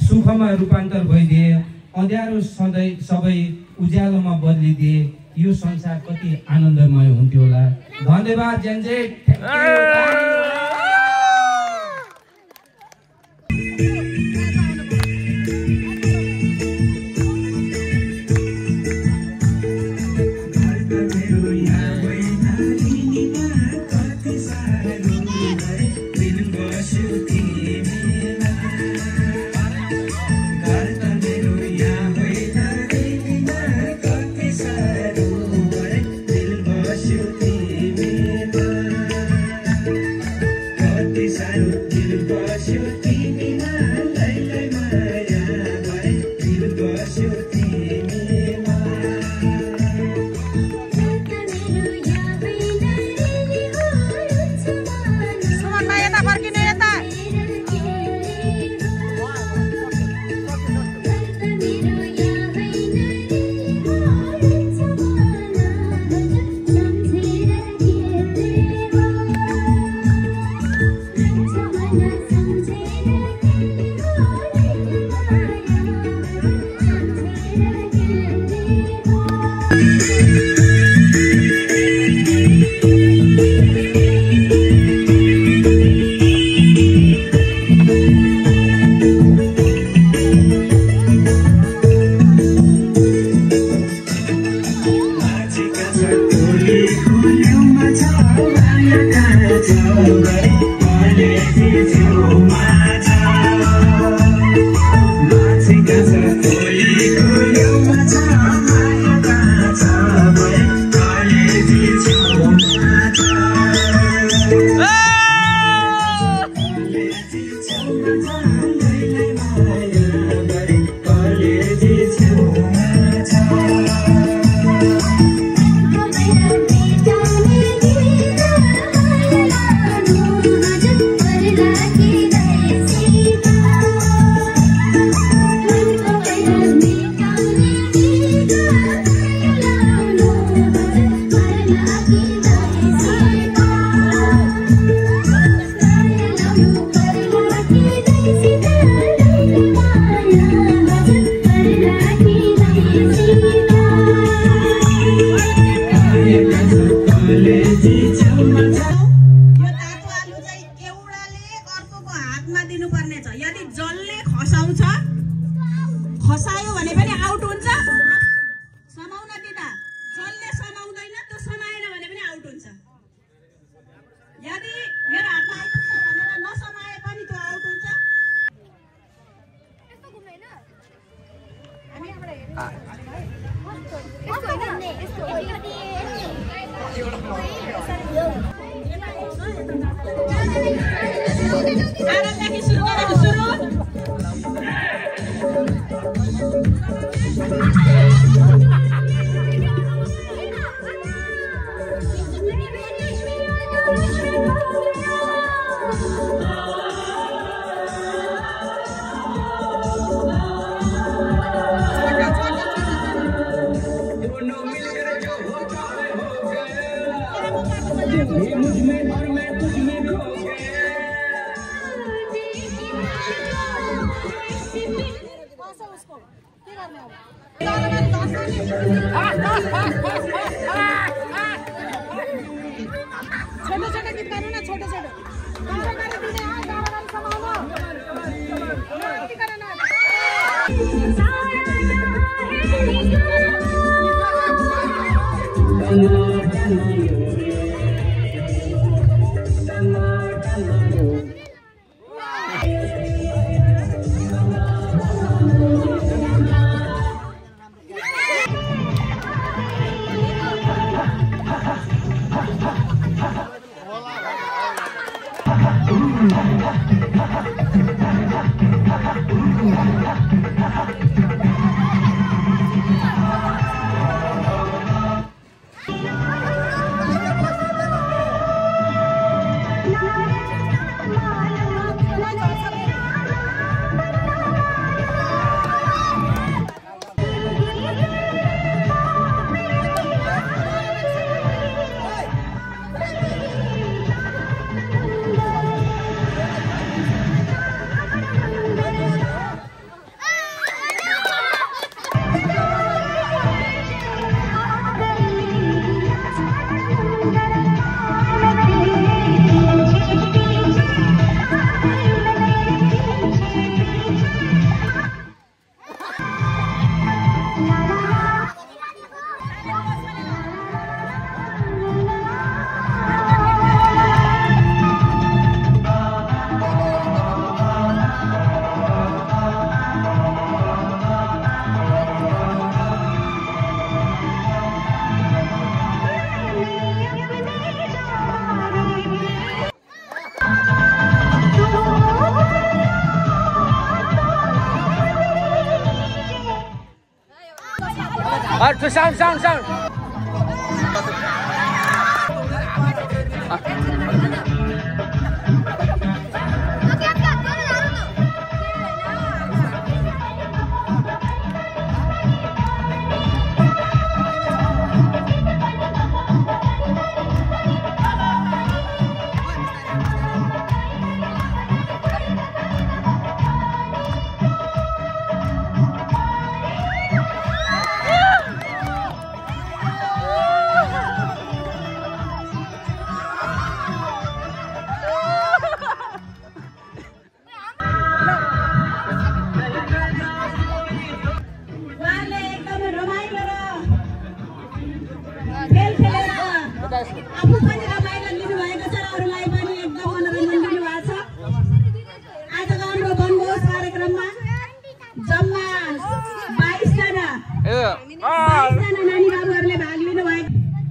Speaker 13: सुखमा रूपान्तर भइदिए अँध्यारो सधैँ सबै उज्यालोमा बदलिदिए यो संसार कति आनन्दमय हुन्थ्यो होला धन्यवाद जेनजेट
Speaker 5: खसायो भने पनि आउट हुन्छ समाउन दिँदा जसले समाउँदैन त्यो समाएन भने पनि आउट हुन्छ यदि मेरो हातमा आइपुग्छ भनेर नसमाए पनि त्यो आउट हुन्छ यस्तो घुम्दैन हामी यहाँबाट आरामदेखि सुरु गरेको सुरु
Speaker 12: Hey,
Speaker 4: छोटे गीत गानु न छोटे
Speaker 6: Sound.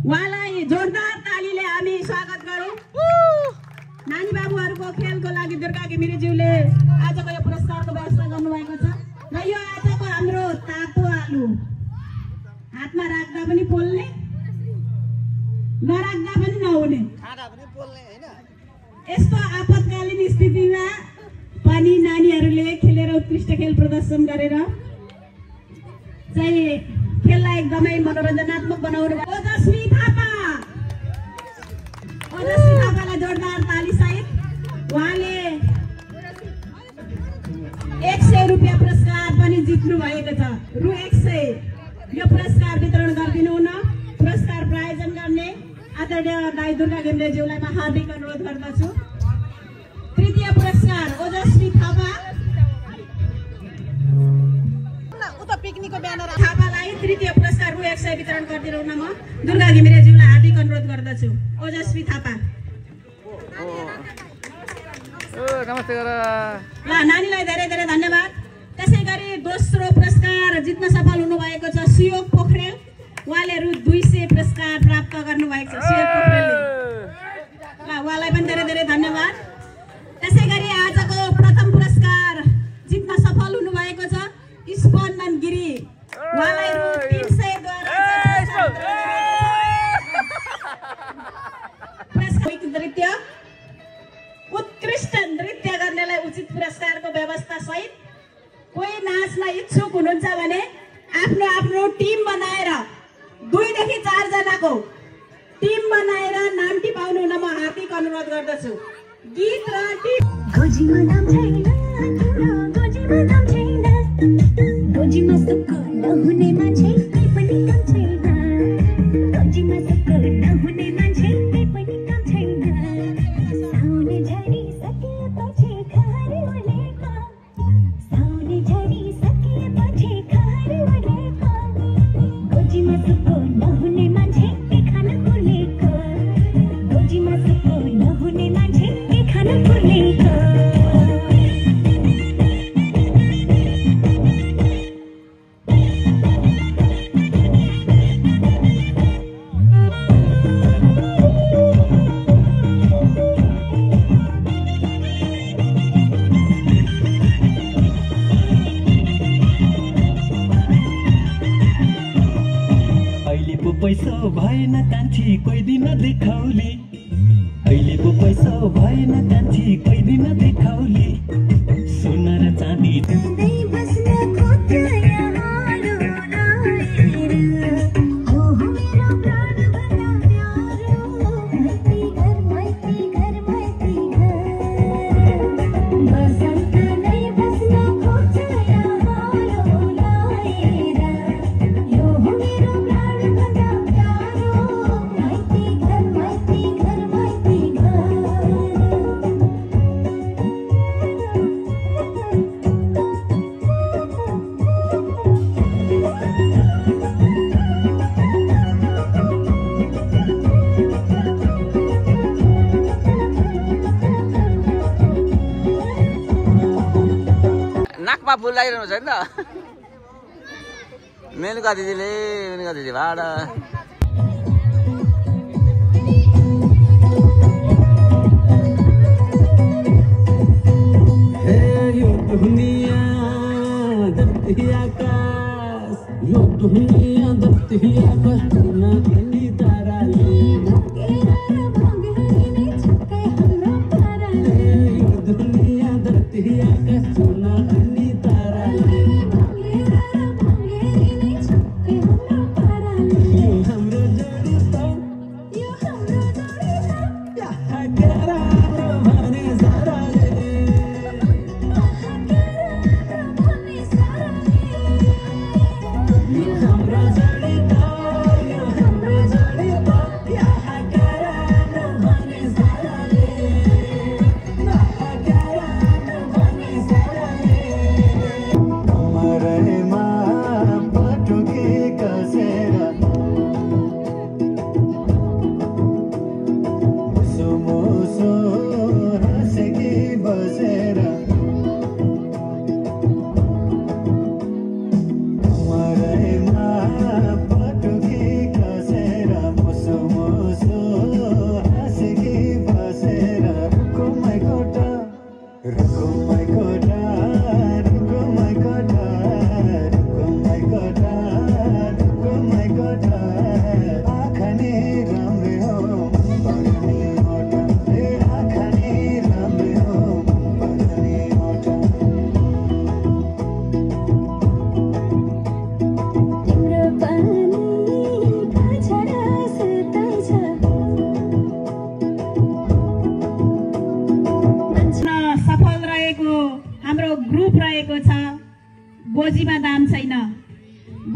Speaker 5: उहाँलाई जोरदार तालीले हामी स्वागत गरौँ। नानी बाबुहरूको खेलको लागि दुर्गा घिमिरेज्यूले आजको यो पुरस्कारको व्यवस्था गर्नुभएको छ र यो आजको हाम्रो तातो आलु हातमा राख्दा पनि पोल्ने नराख्दा पनि नहुने यस्तो आपतकालीन स्थितिमा पनि नानीहरूले खेलेर उत्कृष्ट खेल प्रदर्शन गरेर चाहिँ खेललाई एकदमै मनोरञ्जनात्मक बनाउनु भयो। ओजस्वी थापालाई जोरदार ताली सहित उहाँले 100 रुपियाँ पुरस्कार पनि जित्नु भएको छ। रु 100 यो पुरस्कार वितरण गरिदिनु हुन पुरस्कार प्रायोजन गर्ने आदरणीय दाइ दुर्गा घिमिरेज्यूलाई म हार्दिक अनुरोध गर्दछु। तृतीय पुरस्कार ओजस्वी थापा थापालाई तृतीय पुरस्कार रु 100 वितरण गरिदिनु हुन म दुर्गा घिमिरेज्यूलाई हार्दिक अनुरोध गर्दछु। ओजस्वी थापा
Speaker 6: नमस्ते
Speaker 5: ल नानीलाई धेरै धेरै धन्यवाद। त्यसै गरी दोस्रो पुरस्कार जित्न सफल हुनुभएको छ सुयोग पोखरेल। उहाँले रु 200 पुरस्कार प्राप्त गर्नुभएको छ सुयोग पोखरेलले। ल उहाँलाई पनि धेरै धेरै धन्यवाद। त्यसै गरी आजको प्रथम पुरस्कार जित्न सफल हुनुभएको छ स्पन्दन गिरी। उहाँलाई रु 300 द्वारा नृत्य उत्कृष्ट नृत्य गर्नेलाई उचित पुरस्कारको व्यवस्था सहित कोही नाच्न इच्छुक हुनुहुन्छ भने आफ्नो आफ्नो टिम बनाएर 2 देखि 4 जनाको टिम बनाएर नाम टिपाउनु हुन म हार्दिक अनुरोध गर्दछु। गीत र टिम गोजीमा नाम छैन गोजीमा नाम छैन गोजीमा सुख
Speaker 14: नहुने मान्छे केही पनि काम छैन खोजीमा सुख नहुने मान्छे केही पनि काम छैन साउने झरी सकेपछि घर उलेको साउने झरी सकेपछि घर उलेको खोजीमा सुख नहुने मान्छे के खान फुलेको खोजीमा सुख नहुने मान्छे के खान फुलेको
Speaker 15: पैसा भएन कान्छी कोही दिन देखाउली अहिले पो पैसा भएन कान्छी कोही दिन देखाउली सोना र चाँदी
Speaker 6: फुल लागिरहनु छ नि त मेनुका दिदीले मेनुका दिदी भाडा
Speaker 15: यो दुनिया धरती आकाश यो दुनिया धरती आकाश टुना पनि ताराले यो दुनिया धरती आकाश टुना पनि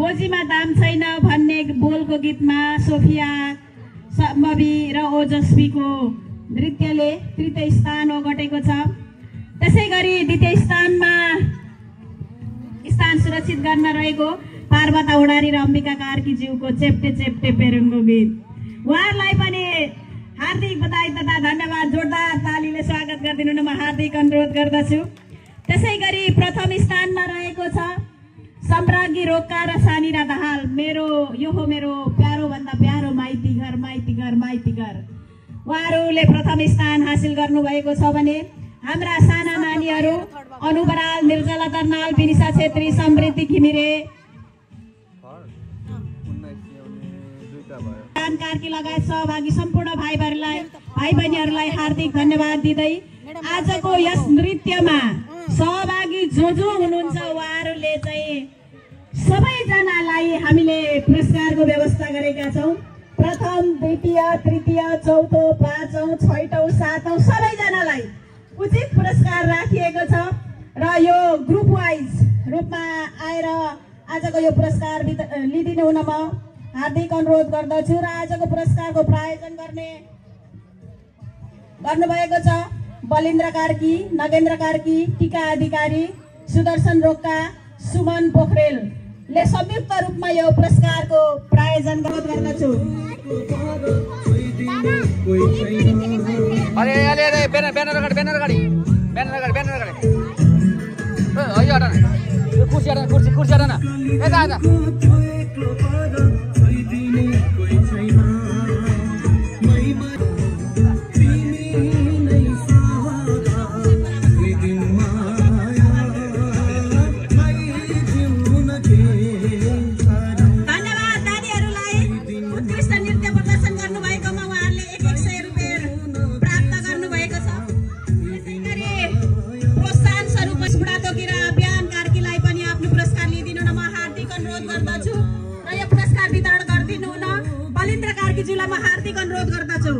Speaker 5: गोजीमा दाम छैन भन्ने बोलको गीतमा सोफिया मबी र ओजस्वीको नृत्यले तृतीय स्थान ओगटेको छ। त्यसै गरी द्वितीय स्थानमा स्थान सुरक्षित गर्न रहेको पार्वता उडारी र अम्बिका कार्कीज्यूको चेप्टे चेप्टे पेरुङको गीत, उहाँहरूलाई पनि हार्दिक बधाई तथा धन्यवाद, जोरदार तालीले स्वागत गरिदिनु म हार्दिक अनुरोध गर्दछु। त्यसै गरी प्रथम स्थानमा रहेको छ सम्राज्ञी रोक्का र सानी दाहाल, यो हो मेरो प्यारो भन्दा प्यारो माइती घर माइती घर माइती घर। उहाँहरूले प्रथम स्थान हासिल गर्नुभएको छ भने हाम्रा साना नानीहरू अनु बराल, निर्जला दर्नाल, विनिशा छेत्री, समृद्धि घिमिरे, कार्की लगायत सहभागी सम्पूर्ण भाइ बहिनीहरूलाई हार्दिक धन्यवाद दिँदै आजको यस नृत्यमा सहभागी जो हुनुहुन्छ उहाँहरूले चाहिँ सबैजनालाई हामीले पुरस्कारको व्यवस्था गरेका छौँ। प्रथम, द्वितीय, तृतीय, चौथो, पाँचौं, छैटौं, सातौं सबैजनालाई उचित पुरस्कार राखिएको छ र यो ग्रुप वाइज रूपमा आएर आजको यो पुरस्कार लिदिनु हुन म हार्दिक अनुरोध गर्दछु र आजको पुरस्कारको प्रायोजन गर्नुभएको छ बलिन्द्र कार्की, नगेन्द्र कार्की, टीका अधिकारी, सुदर्शन रोक्का, सुमन पोखरेलले संयुक्त रूपमा यो पुरस्कारको प्रायोजन गर्दछु।
Speaker 6: अरे अरे अरे ब्यानर अगाडि यो हटा न, कुर्सी हटा न यता आजा।
Speaker 5: जिल्लामा हार्दिक अनुरोध गर्दछु।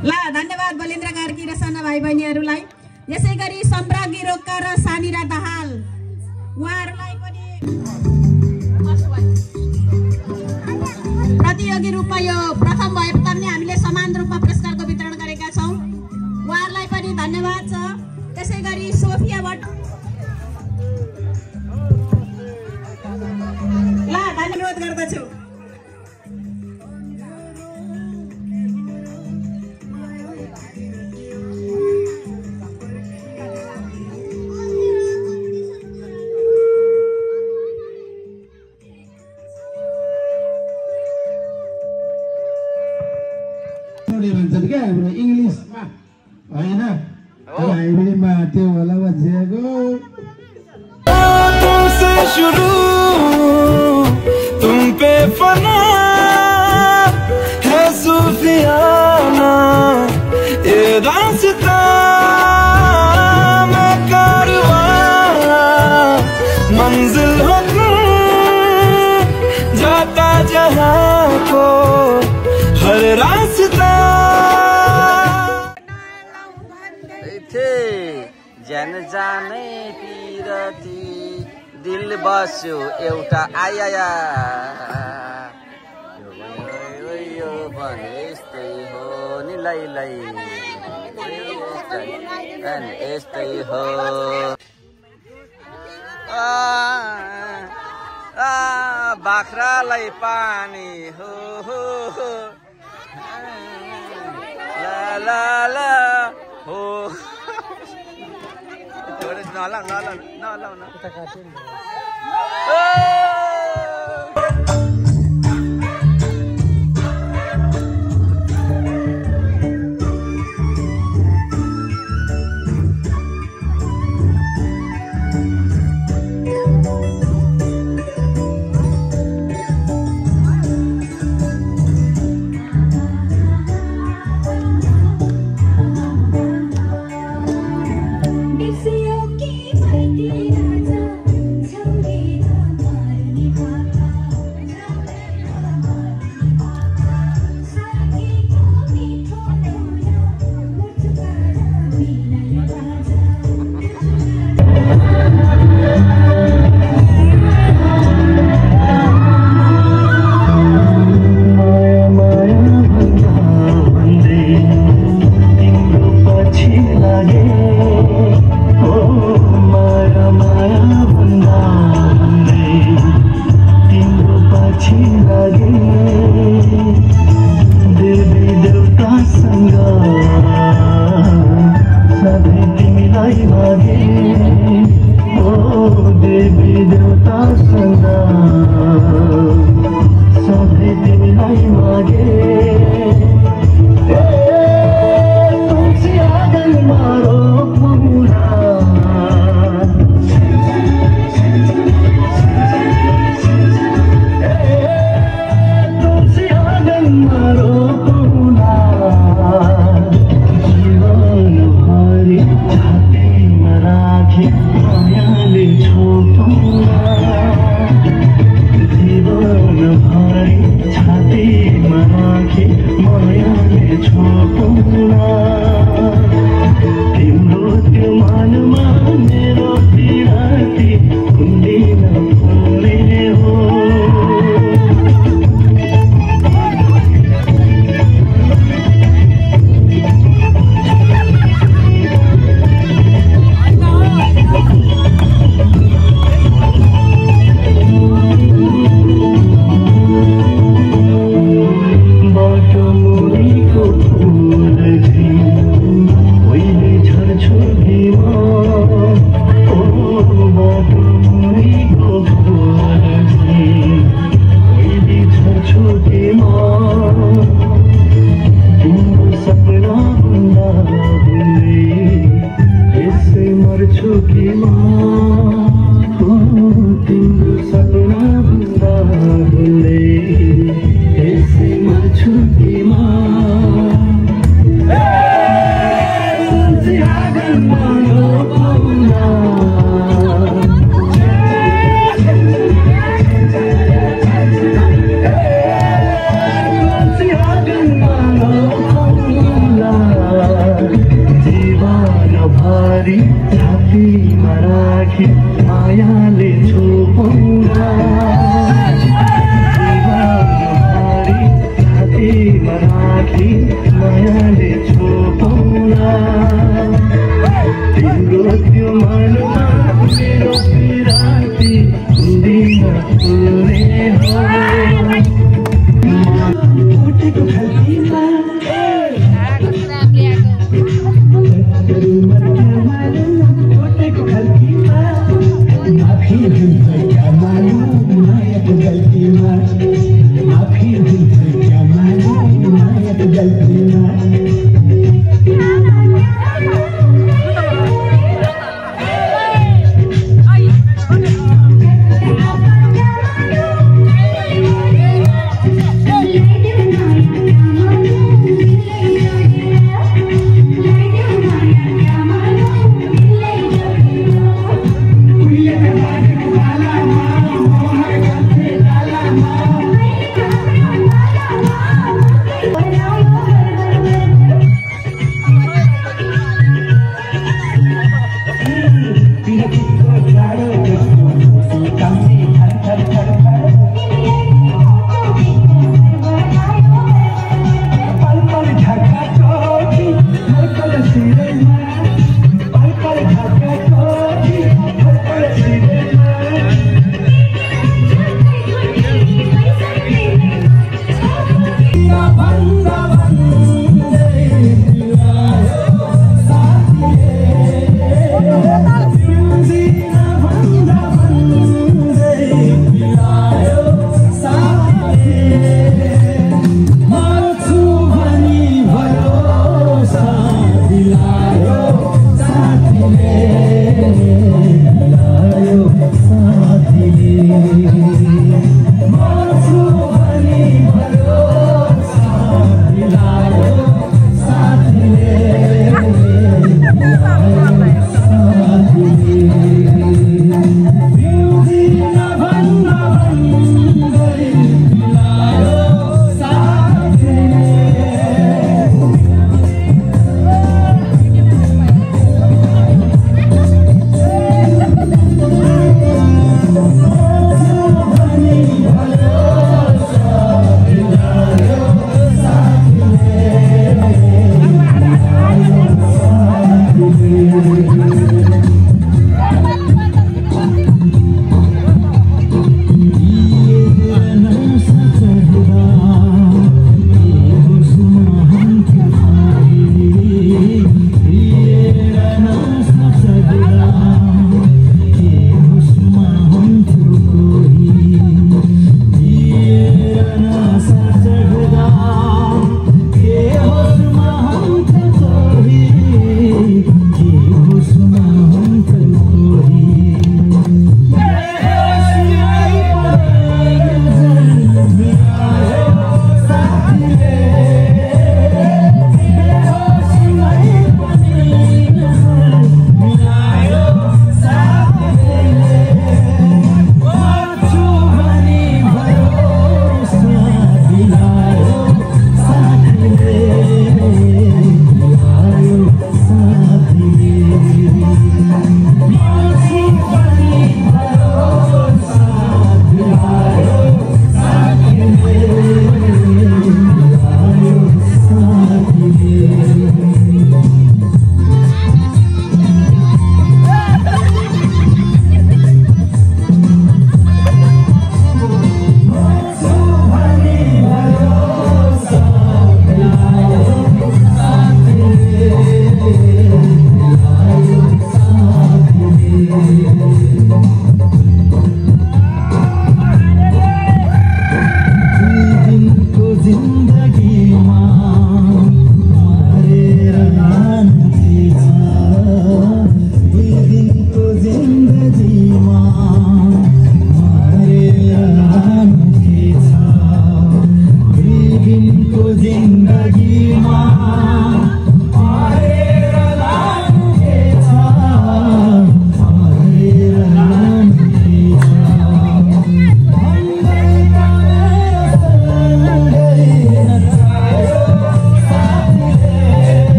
Speaker 5: ल धन्यवाद बलिन्द्र कार्की र साना भाइ बहिनीहरूलाई। यसै गरी सम्राज्ञी रोक्का र सानिरा दाहाल उहाँहरूलाई पनि प्रतियोगी रूपमा यो प्रथम भए पनि हामीले समान रूपमा पुरस्कारको वितरण गरेका छौँ। उहाँहरूलाई पनि धन्यवाद छ। त्यसै गरी सोफिया भट्ट ल धन्यवाद गर्दछु।
Speaker 11: भन्छन् क्या हाम्रो इङ्ग्लिसमा होइन हाइब्रिडमा त्यो होला भन्छेको
Speaker 16: तुमसे शुरू तुम पे फना है सूफियाना ये रास्ता मैं कारवां मंजिल हो जाता जहां को हर रास्ता
Speaker 1: ज्यान जाने पिरती दिल बस्यो एउटा आया यो भने यस्तै हो नि लै यस्तै हो बाख्रालाई पानी हो ला ला ला हो
Speaker 16: जीवन
Speaker 15: मनमा मेरो पिराती कुन्दिन फुल्ने हो
Speaker 14: गल्तीमा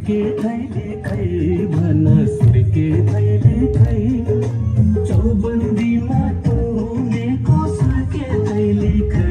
Speaker 15: सुर्के थैले खै भन सुर्के थैले खै चौबन्दीमा तोलेको सुर्के थैले खै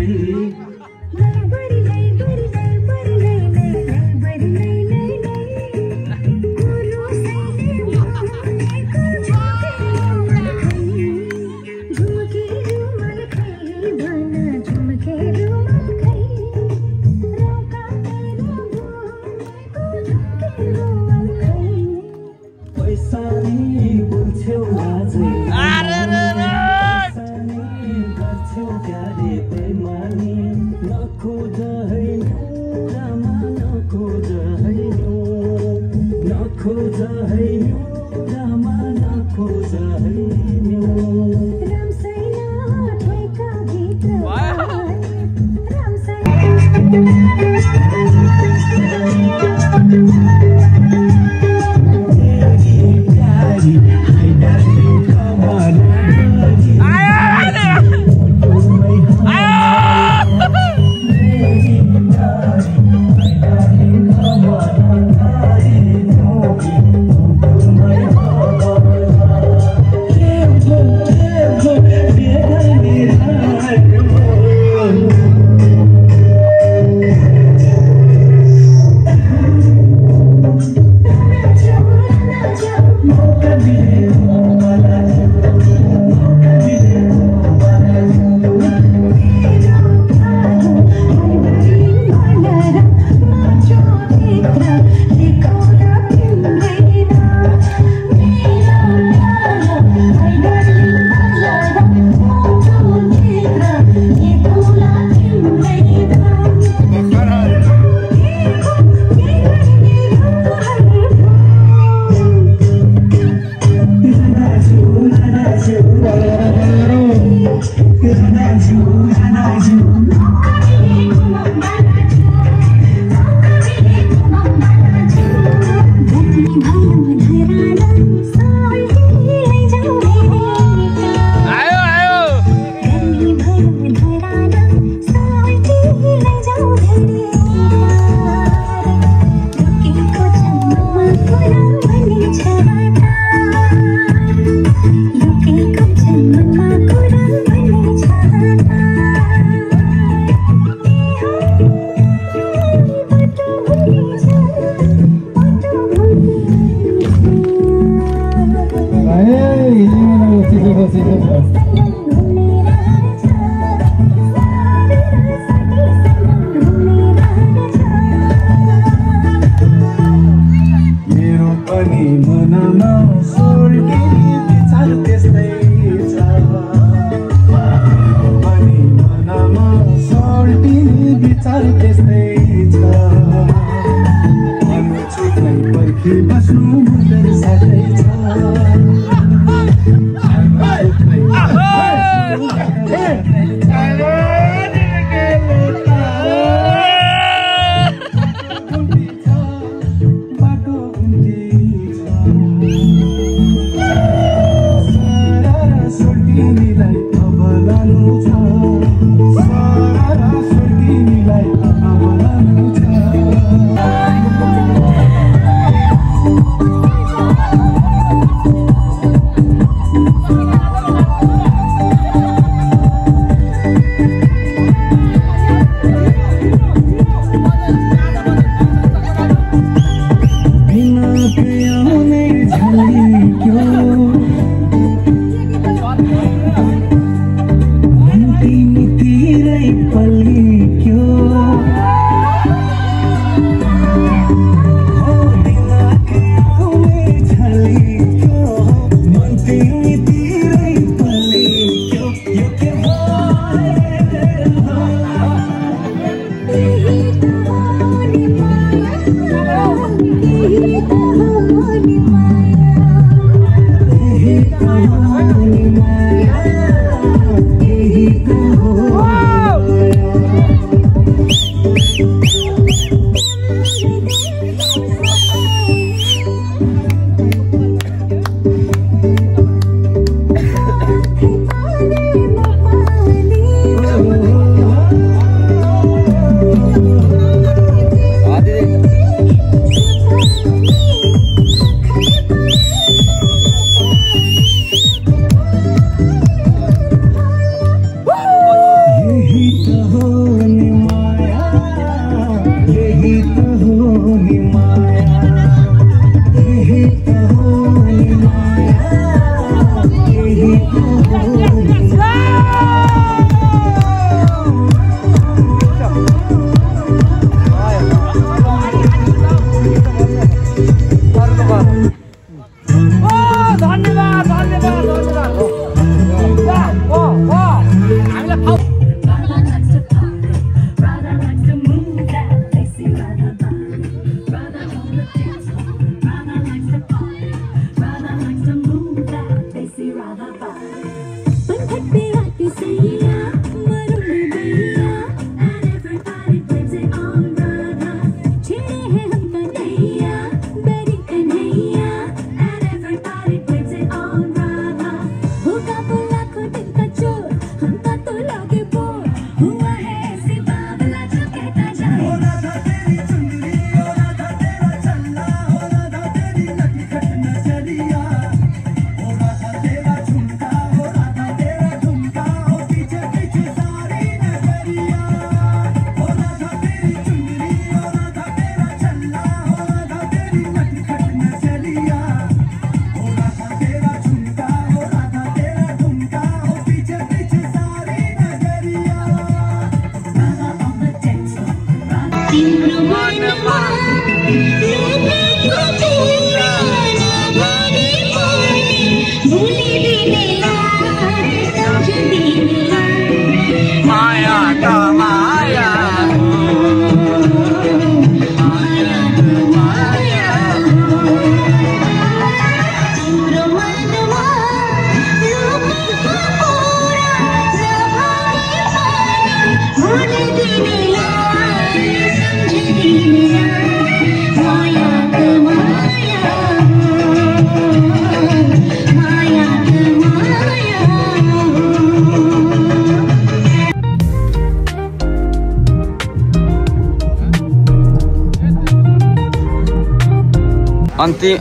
Speaker 1: अन्ति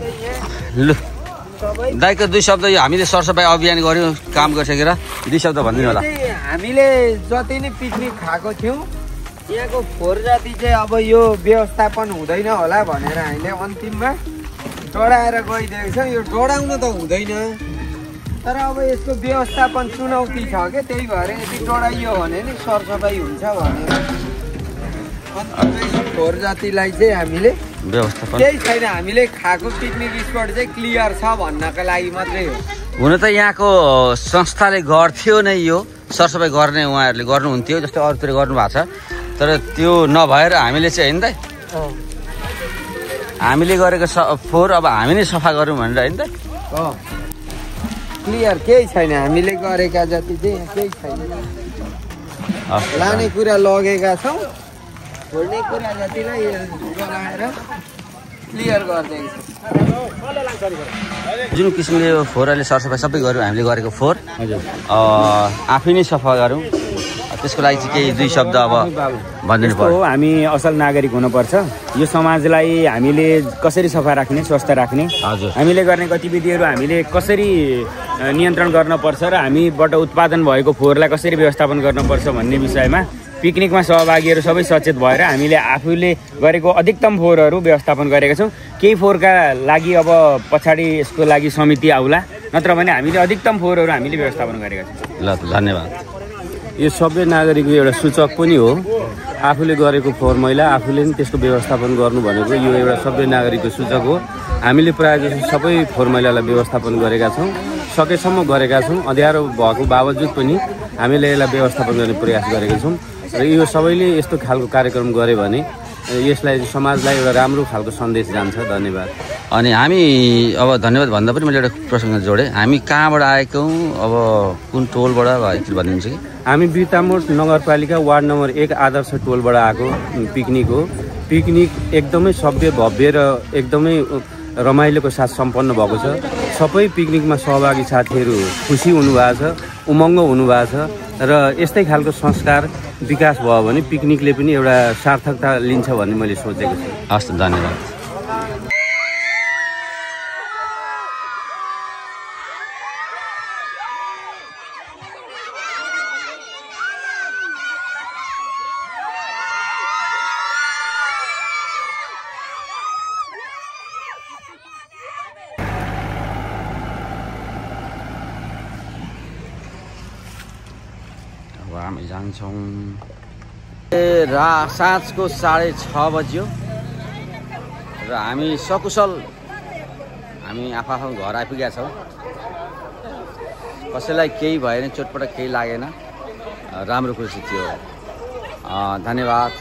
Speaker 1: लु दाइको दुई शब्द यो हामीले सरसफाइ अभियान गर्यौँ काम गरिसकेर दुई शब्द भनिदिनु होला।
Speaker 3: हामीले जति नै पिकनिक खाएको थियौँ यहाँको फोहोर जाति चाहिँ अब यो व्यवस्थापन हुँदैन होला भनेर हामीले अन्तिममा डढाएर गइदिएको छौँ। यो डढाउन त हुँदैन तर अब यसको व्यवस्थापन चुनौती छ क्या, त्यही भएर यदि डढाइयो भने नि सरसफाइ हुन्छ भनेर अन्तिममा फोहोर जातिलाई चाहिँ हामीले
Speaker 1: व्यवस्थापन
Speaker 3: केही छैन, हामीले खाएको पिकनिक स्पट चाहिँ क्लियर छ भन्नको लागि मात्रै हो।
Speaker 1: हुन त यहाँको संस्थाले गर्थ्यो नै यो सरसफाइ गर्ने, उहाँहरूले गर्नुहुन्थ्यो जस्तै अरूतिर गर्नुभएको छ तर त्यो नभएर हामीले चाहिँ होइन त हामीले गरेको फोहोर अब हामी नै सफा गरौँ भनेर होइन त
Speaker 3: क्लियर केही छैन, हामीले गरेका जति चाहिँ केही छैन। लाने कुरा लगेका छौँ, छोड्ने कुरा जतिलाई गलाएर क्लियर गरिदिएको छ।
Speaker 1: जुन किसिमले यो फोहोरले सरसफाइ सबै गऱ्यौँ हामीले गरेको फोहोर आफै नै सफा गरौँ, त्यसको लागि चाहिँ केही दुई शब्द अब भनिदिनु पर्यो।
Speaker 17: हामी असल नागरिक हुनुपर्छ, यो समाजलाई हामीले कसरी सफा राख्ने, स्वस्थ राख्ने, हामीले गर्ने गतिविधिहरू हामीले कसरी नियन्त्रण गर्नुपर्छ र हामीबाट उत्पादन भएको फोहोरलाई कसरी व्यवस्थापन गर्नुपर्छ भन्ने विषयमा पिकनिकमा सहभागीहरू सबै सचेत भएर हामीले आफूले गरेको अधिकतम फोहोरहरू व्यवस्थापन गरेका छौँ। केही फोहोरका लागि अब पछाडि यसको लागि समिति आउला, नत्र भने हामीले अधिकतम फोहोरहरू हामीले व्यवस्थापन गरेका छौँ।
Speaker 1: ल धन्यवाद।
Speaker 18: यो सबै नागरिकको एउटा सूचक पनि हो, आफूले गरेको फोहोर मैला आफूले पनि त्यसको व्यवस्थापन गर्नु भनेको यो एउटा सबै नागरिकको सूचक हो। हामीले प्रायः जस्तो सबै फोहोर मैलालाई व्यवस्थापन गरेका छौँ, सकेसम्म गरेका छौँ। अँध्यारो भएको बावजुद पनि हामीले यसलाई व्यवस्थापन गर्ने प्रयास गरेका छौँ र यो सबैले यस्तो खालको कार्यक्रम गरे भने यसलाई समाजलाई एउटा राम्रो खालको सन्देश जान्छ। धन्यवाद।
Speaker 1: अनि हामी अब धन्यवाद भन्दा पनि मैले एउटा प्रसङ्ग जोडेँ, हामी कहाँबाट आएकौँ, अब कुन टोलबाट भनिदिन्छु कि
Speaker 18: हामी बिर्तामोड नगरपालिका वार्ड नम्बर 1 आदर्श टोलबाट आएको पिकनिक हो। पिकनिक एकदमै सभ्य भव्य र एकदमै रमाइलोको साथ सम्पन्न भएको छ। सबै पिकनिकमा सहभागी साथीहरू खुसी हुनुभएको छ, उमङ्ग हुनुभएको छ र यस्तै खालको संस्कार विकास भयो भने पिकनिकले पनि एउटा सार्थकता लिन्छ भन्ने मैले सोचेको छु।
Speaker 1: हस्, धन्यवाद। हामी जान्छौँ। साँझको 6:30 बज्यो र हामी सकुशल हामी आफ्नो घर आइपुगेका छौँ। कसैलाई केही भएन, चोटपटक केही लागेन, राम्रो खुसी थियो। धन्यवाद।